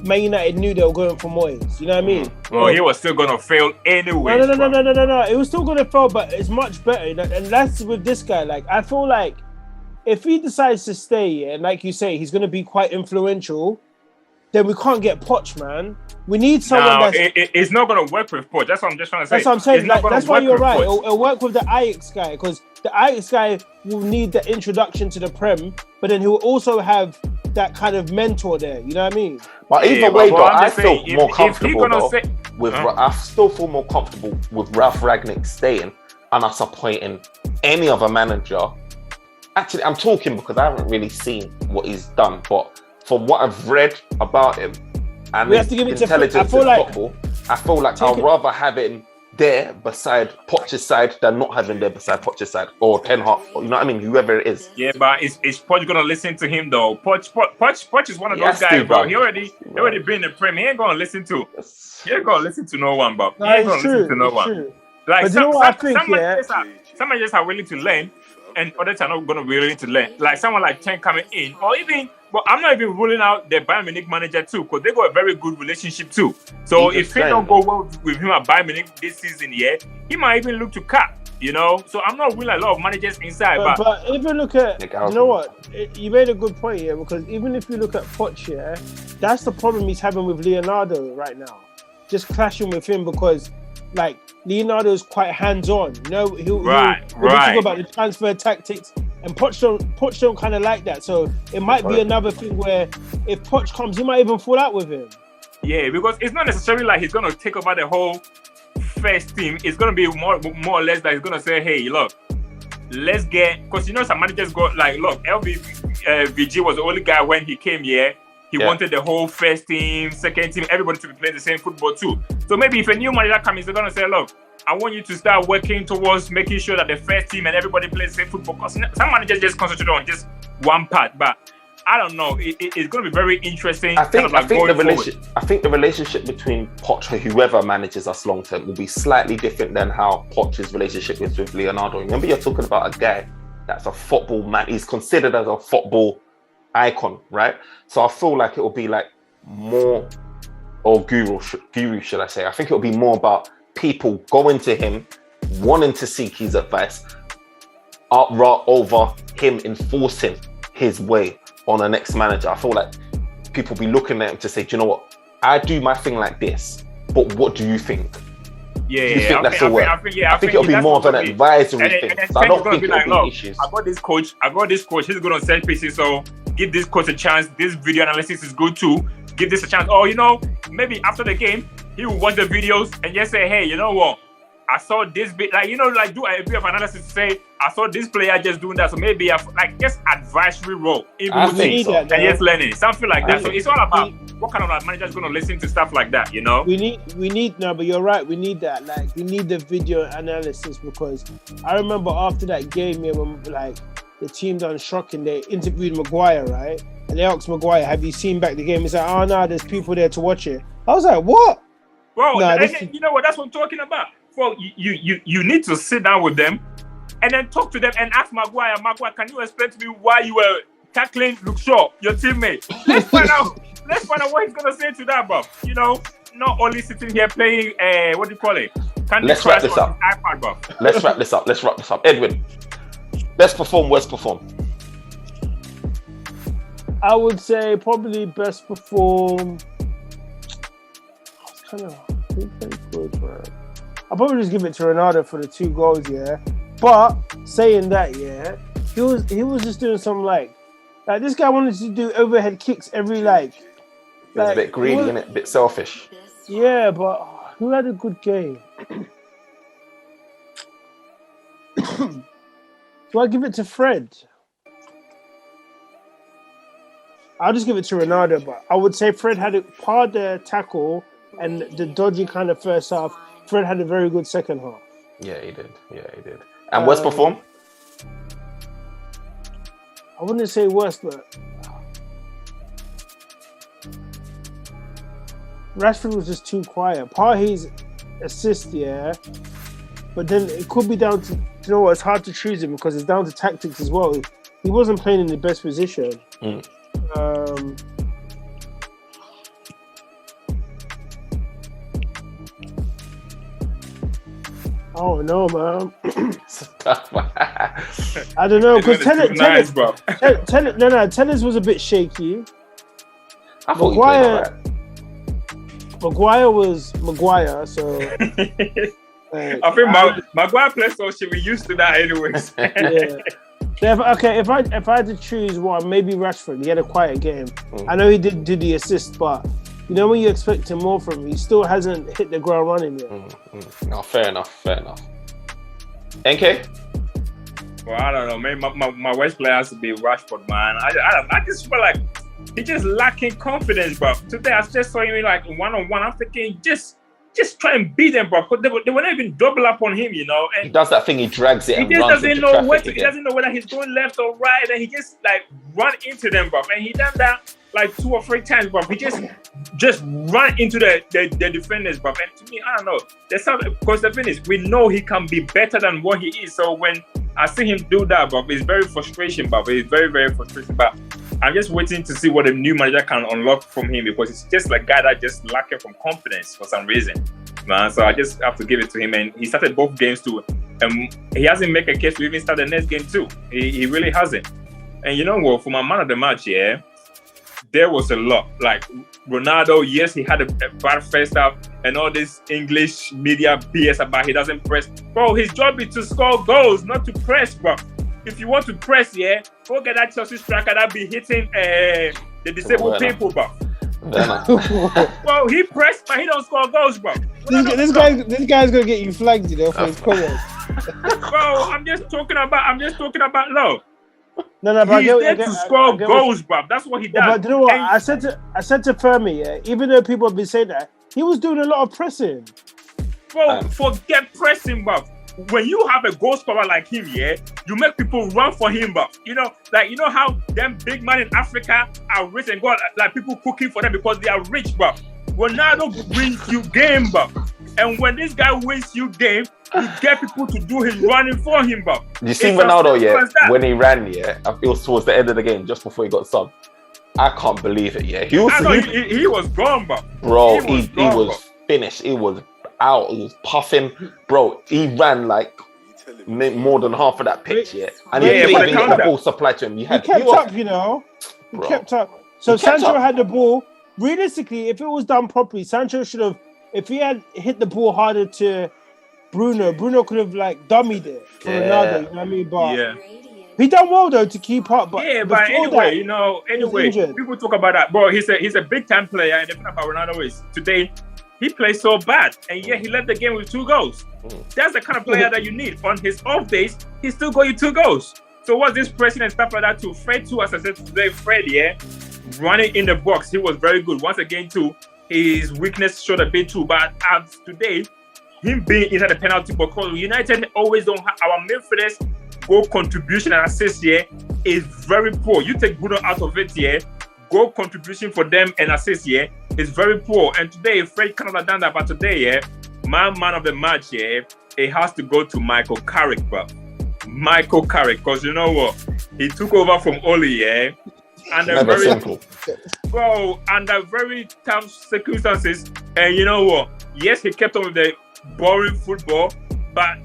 E: Man United knew they were going for Moyes. You know what I mean?
D: Well, he was still gonna fail anyway.
E: No. It was still gonna fail, but it's much better. And that's with this guy. Like, I feel like if he decides to stay, and like you say, he's gonna be quite influential, then we can't get Poch, man. We need someone
D: it's not going to work with Poch. That's what I'm just trying to say.
E: That's what I'm saying. Like, that's why you're right. It'll work with the Ajax guy, because the Ajax guy will need the introduction to the Prem, but then he will also have that kind of mentor there. You know what I mean?
B: But either way, though, I feel more comfortable with. I still feel more comfortable with Ralph Rangnick staying and us appointing any other manager. Actually, I'm talking because I haven't really seen what he's done, but from what I've read about him and his intelligence in football, I feel like I'd rather have him there beside Poch's side than not having there beside Poch's side or Ten Hag, or, you know what I mean, whoever it is.
D: Yeah, but is Poch gonna listen to him though? Poch is one of those guys, bro. He already been in the Prem. He ain't gonna listen to no one, bro. He ain't gonna listen to no one. Like, some managers are willing to learn, and others are not gonna be willing to learn. Like someone like Ten coming in, or even. But I'm not even ruling out the Bayern Munich manager too, because they got a very good relationship too. So if he don't go well with him at Bayern Munich this season, he might even look to cut, you know. So I'm not ruling a lot of managers inside.
E: But if you look at, you know what, you made a good point here, because even if you look at Poch, that's the problem he's having with Leonardo right now. Just clashing with him, because like Leonardo is quite hands-on, you know. He'll talk about the transfer tactics. And Poch don't kind of like that. So it might be another thing where if Poch comes, he might even fall out with him.
D: Yeah, because it's not necessarily like he's going to take over the whole first team. It's going to be more or less that he's going to say, hey, look, let's get... Because, you know, some managers go like, look, VG was the only guy when he came here. He wanted the whole first team, second team, everybody to be playing the same football too. So maybe if a new manager comes, they're going to say, look, I want you to start working towards making sure that the first team and everybody plays the same football. Because some managers just concentrate on just one part. But I don't know. It's going to be very interesting. I think
B: the relationship between Poch or whoever manages us long term will be slightly different than how Poch's relationship is with Leonardo. Remember, you're talking about a guy that's a football man. He's considered as a football icon, right? So I feel like it will be like more, or guru should I say? I think it will be more about people going to him, wanting to seek his advice, over him enforcing his way on the next manager. I feel like people be looking at him to say, do you know what? I do my thing like this, but what do you think? I think it'll be more of an advisory thing. So I don't think it'll be issues.
D: I got this coach. He's going to send pieces. So give this coach a chance. This video analysis is good too. Give this a chance. Or, you know, maybe after the game, he will watch the videos and just say, hey, you know what? I saw this bit, like, like do a bit of analysis to say, I saw this player just doing that, so maybe like just advisory role,
B: I think so.
D: and just learning something like that. So it's all about what kind of manager is going to listen to stuff like that,
E: We need no, but you're right. We need that. Like, we need the video analysis, because I remember after that game, when like the team done shocking, they interviewed Maguire, right? And they asked Maguire, "Have you seen back the game?" He's like, "Oh no, there's people there to watch it." I was like, "What?"
D: Well, you know what? That's what I'm talking about. Well, you need to sit down with them and then talk to them and ask Maguire, can you explain to me why you were tackling Luke Shaw, your teammate? Let's find out what he's gonna say to that, Bob. Not only sitting here playing what do you call it?
B: Let's wrap this up.
D: iPad, Bob.
B: Let's wrap this up. Edwin, best perform, worst perform.
E: I would say probably best perform. I'll probably just give it to Ronaldo for the 2 goals, yeah. But saying that, yeah, he was just doing some like this guy wanted to do overhead kicks every like.
B: It was a bit greedy, isn't it? A bit selfish.
E: Yeah, but who had a good game? Do I give it to Fred? I'll just give it to Ronaldo, but I would say Fred had a part of the tackle and the dodgy kind of first half. Fred had a very good second half.
B: Yeah, he did. And worst perform?
E: I wouldn't say worst, but Rashford was just too quiet. Partey's assist, yeah, but then it could be down to, it's hard to choose him because it's down to tactics as well. He wasn't playing in the best position. Oh no, man. I don't know, because Tennis was a bit shaky.
B: I thought Maguire
E: was Maguire, so
D: I think Maguire plays so shit. We used to that anyways.
E: Yeah. So if I had to choose one, maybe Rashford. He had a quiet game. I know he did do the assist, but when you expect more from him, he still hasn't hit the ground running yet.
B: No, fair enough. NK?
D: Well, I don't know. Maybe my worst player has to be Rashford, man. I just feel like he's just lacking confidence, bro. Today I just saw him like one-on-one. I'm thinking just try and beat them, bro. They were not even double up on him, And
B: he does that thing. He drags it.
D: He just doesn't know where he doesn't know whether he's going left or right, and he just like run into them, bro. And he done that like 2 or 3 times, bro. He just run into the defenders, bro. And to me, I don't know. There's something, because the thing is, we know he can be better than what he is. So when I see him do that, bro, it's very frustrating, bro. It's very, very frustrating. But I'm just waiting to see what the new manager can unlock from him, because it's just like a guy that just lacking from confidence for some reason, man. So I just have to give it to him. And he started both games too. He hasn't made a case to even start the next game too. He really hasn't. And you know what? For my man of the match, yeah, there was a lot. Like Ronaldo, yes, he had a bad first half, and all this English media BS about he doesn't press. Bro, his job is to score goals, not to press, bro. If you want to press, yeah, go get that Chelsea striker that be hitting the disabled people, bro. Well, he pressed, but he don't score goals, bro.
E: This guy's gonna get you flagged, for his comments.
D: Bro, I'm just talking about love.
E: No, but
D: he's there to score goals, bro. That's what he does.
E: But you know what? I said to Fermi, yeah, even though people have been saying that, he was doing a lot of pressing.
D: Bro, forget pressing, bro. When you have a goal scorer like him, yeah, you make people run for him, bro. You know how them big men in Africa are rich and got like people cooking for them because they are rich, bro. Ronaldo wins you game, bro. And when this guy wins you game, you get people to do his running for him, bro.
B: You see Ronaldo, yeah, when he ran, yeah, it was towards the end of the game, just before he got subbed. I can't believe it, yeah. He
D: was gone, bro.
B: Bro, he was finished. He was out. He was puffing. Bro, he ran like more than half of that pitch, yeah. And he didn't even get the ball supplied to him. He kept
E: up. He kept up. So Sancho had the ball. Realistically, if it was done properly, Sancho should have, if he had hit the ball harder to Bruno could have like dummied it for Ronaldo, you know what I mean? But he done well though to keep up. But
D: but anyway, people talk about that. Bro, he's a big time player, and the thing about Ronaldo is today he plays so bad, and yet he led the game with 2 goals. That's the kind of player that you need. On his off days, he still got you 2 goals. So what's this pressing and stuff like that too? Fred too, as I said today, Fred, running in the box, he was very good. Once again too, his weakness showed a bit too. But as today, him being inside the penalty box, because United always don't have our midfielders goal contribution and assist here is very poor. You take Bruno out of it here, goal contribution for them and assist here is very poor. And today, Fred kind of done that, but today, man of the match here, it has to go to Michael Carrick, bro. Michael Carrick, because you know what? He took over from Oli, under very tough circumstances. And you know what? Yes, he kept on with the boring football, but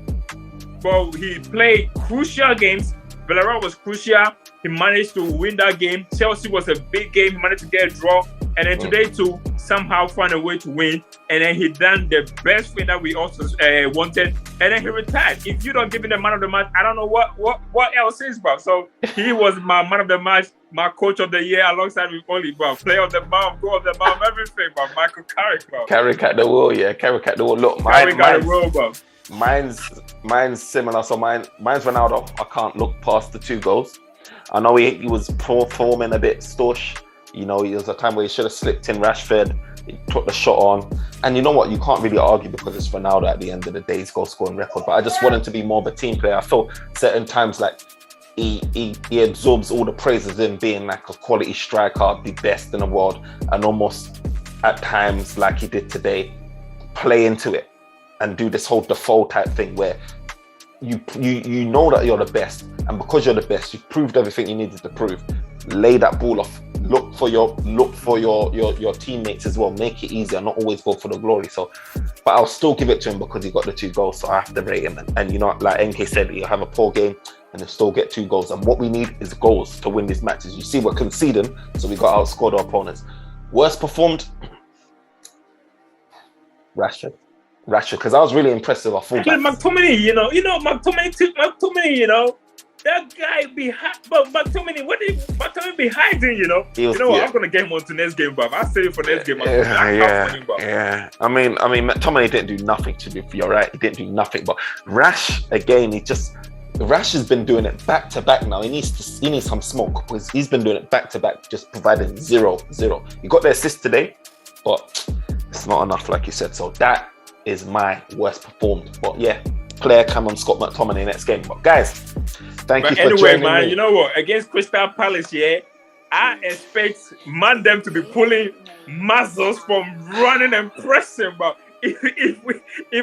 D: he played crucial games. Villarreal was crucial. He managed to win that game. Chelsea was a big game. He managed to get a draw. And then today too, somehow find a way to win. And then he done the best thing that we also wanted. And then he retired. If you don't give him the man of the match, I don't know what else is, bro. So he was my man of the match, my coach of the year, alongside with Oli, bro. Player of the month, goal of the month, everything, bro. Michael Carrick, bro.
B: Carrick at the wall, yeah. Carrick at the wall. Look,
D: Carrick at the wall, bro.
B: Mine's similar. So mine's Ronaldo. I can't look past the 2 goals. I know he was performing a bit stoush. You know, it was a time where he should have slipped in Rashford. He took the shot on. And you know what? You can't really argue because it's Ronaldo at the end of the day, his goal scoring record. But I just want him to be more of a team player. I feel certain times like he absorbs all the praises in being like a quality striker, the best in the world, and almost at times like he did today, play into it and do this whole default type thing where you know that you're the best, and because you're the best, you've proved everything you needed to prove. Lay that ball off. Look for your teammates as well. Make it easier. Not always go for the glory. So, but I'll still give it to him because he got the 2 goals. So I have to rate him. And you know, like NK said, he'll have a poor game and he'll still get 2 goals. And what we need is goals to win these matches. You see, we're conceding, so we got outscored our opponents. Worst performed, Rashford, because I was really impressed with our fullback.
D: McTominay, McTominay, that guy be but McTominay, McTominay be hiding, I'm gonna get him on to next game, but I'll save it for next game.
B: Yeah. I mean, McTominay didn't do nothing to be. You're right, he didn't do nothing. But Rash again, Rash has been doing it back to back now. He needs some smoke because he's been doing it back to back, just providing 0-0. He got the assist today, but it's not enough, like you said. So that is my worst performed. But yeah, player come on Scott McTominay next game. But guys, thank you for joining me.
D: You know what? Against Crystal Palace, I expect them to be pulling muscles from running and pressing. But if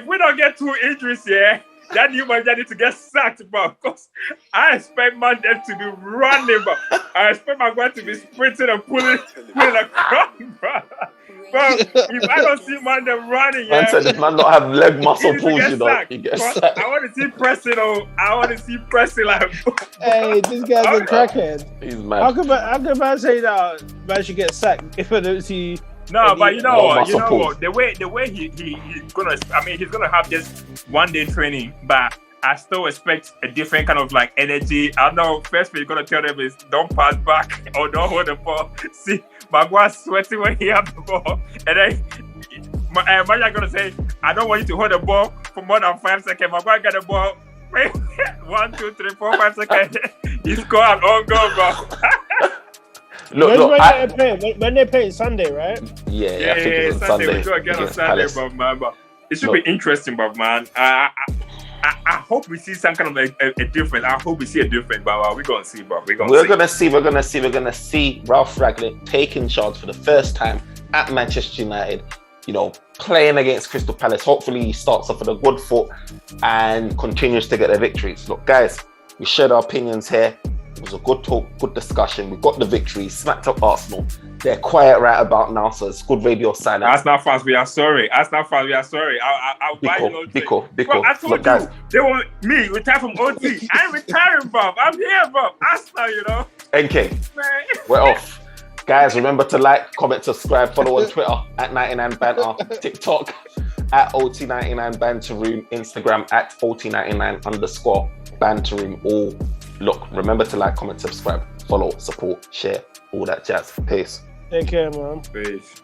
D: we don't get 2 injuries, that new manager need to get sacked, bro. Because I expect them to be running, bro. I expect Maguire to be sprinting and pulling a crowd, bro. Bro, if I don't see them running,
B: man said this man not have leg muscle pulls, he gets sacked.
D: I want to see pressing, like.
E: Hey, this guy's a crackhead.
B: He's mad.
E: How can man say that man should get sacked if I don't see?
D: No, but you know what? The way he's gonna have just 1 day training, but I still expect a different kind of like energy. I know first thing you're gonna tell them is don't pass back or don't hold the ball. See, Maguire's sweating when he has the ball, and then Maguire's gonna say, I don't want you to hold the ball for more than 5 seconds. Maguire get the ball, 1, 2, 3, 4, 5 seconds. He scored on goal, bro.
E: When they play Sunday, right?
B: Yeah, I think it's Sunday.
D: We go again on Sunday, but it should be interesting, but man. I hope we see some kind of a difference. I hope we see a difference, but we're gonna see, bro. We're gonna see Ralph Ragnick taking charge for the first time at Manchester United. Playing against Crystal Palace. Hopefully, he starts off with a good foot and continues to get the victories. Look, guys, we shared our opinions here. It was a good talk, good discussion. We got the victory, smacked up Arsenal. They're quiet right about now, so it's good radio silence. Arsenal fans, we are sorry. I'll buy you.
B: Biko.
D: I told you, they want me retire from OT. I'm retiring, bro. I'm here, bro. Arsenal,
B: NK, man. We're off. Guys, remember to like, comment, subscribe, follow on Twitter at 99 Banter, TikTok at OT99 Banter Room, Instagram at OT99 _Banter Room. All look, remember to like, comment, subscribe, follow, support, share, all that jazz. Peace.
E: Take care, man.
D: Peace.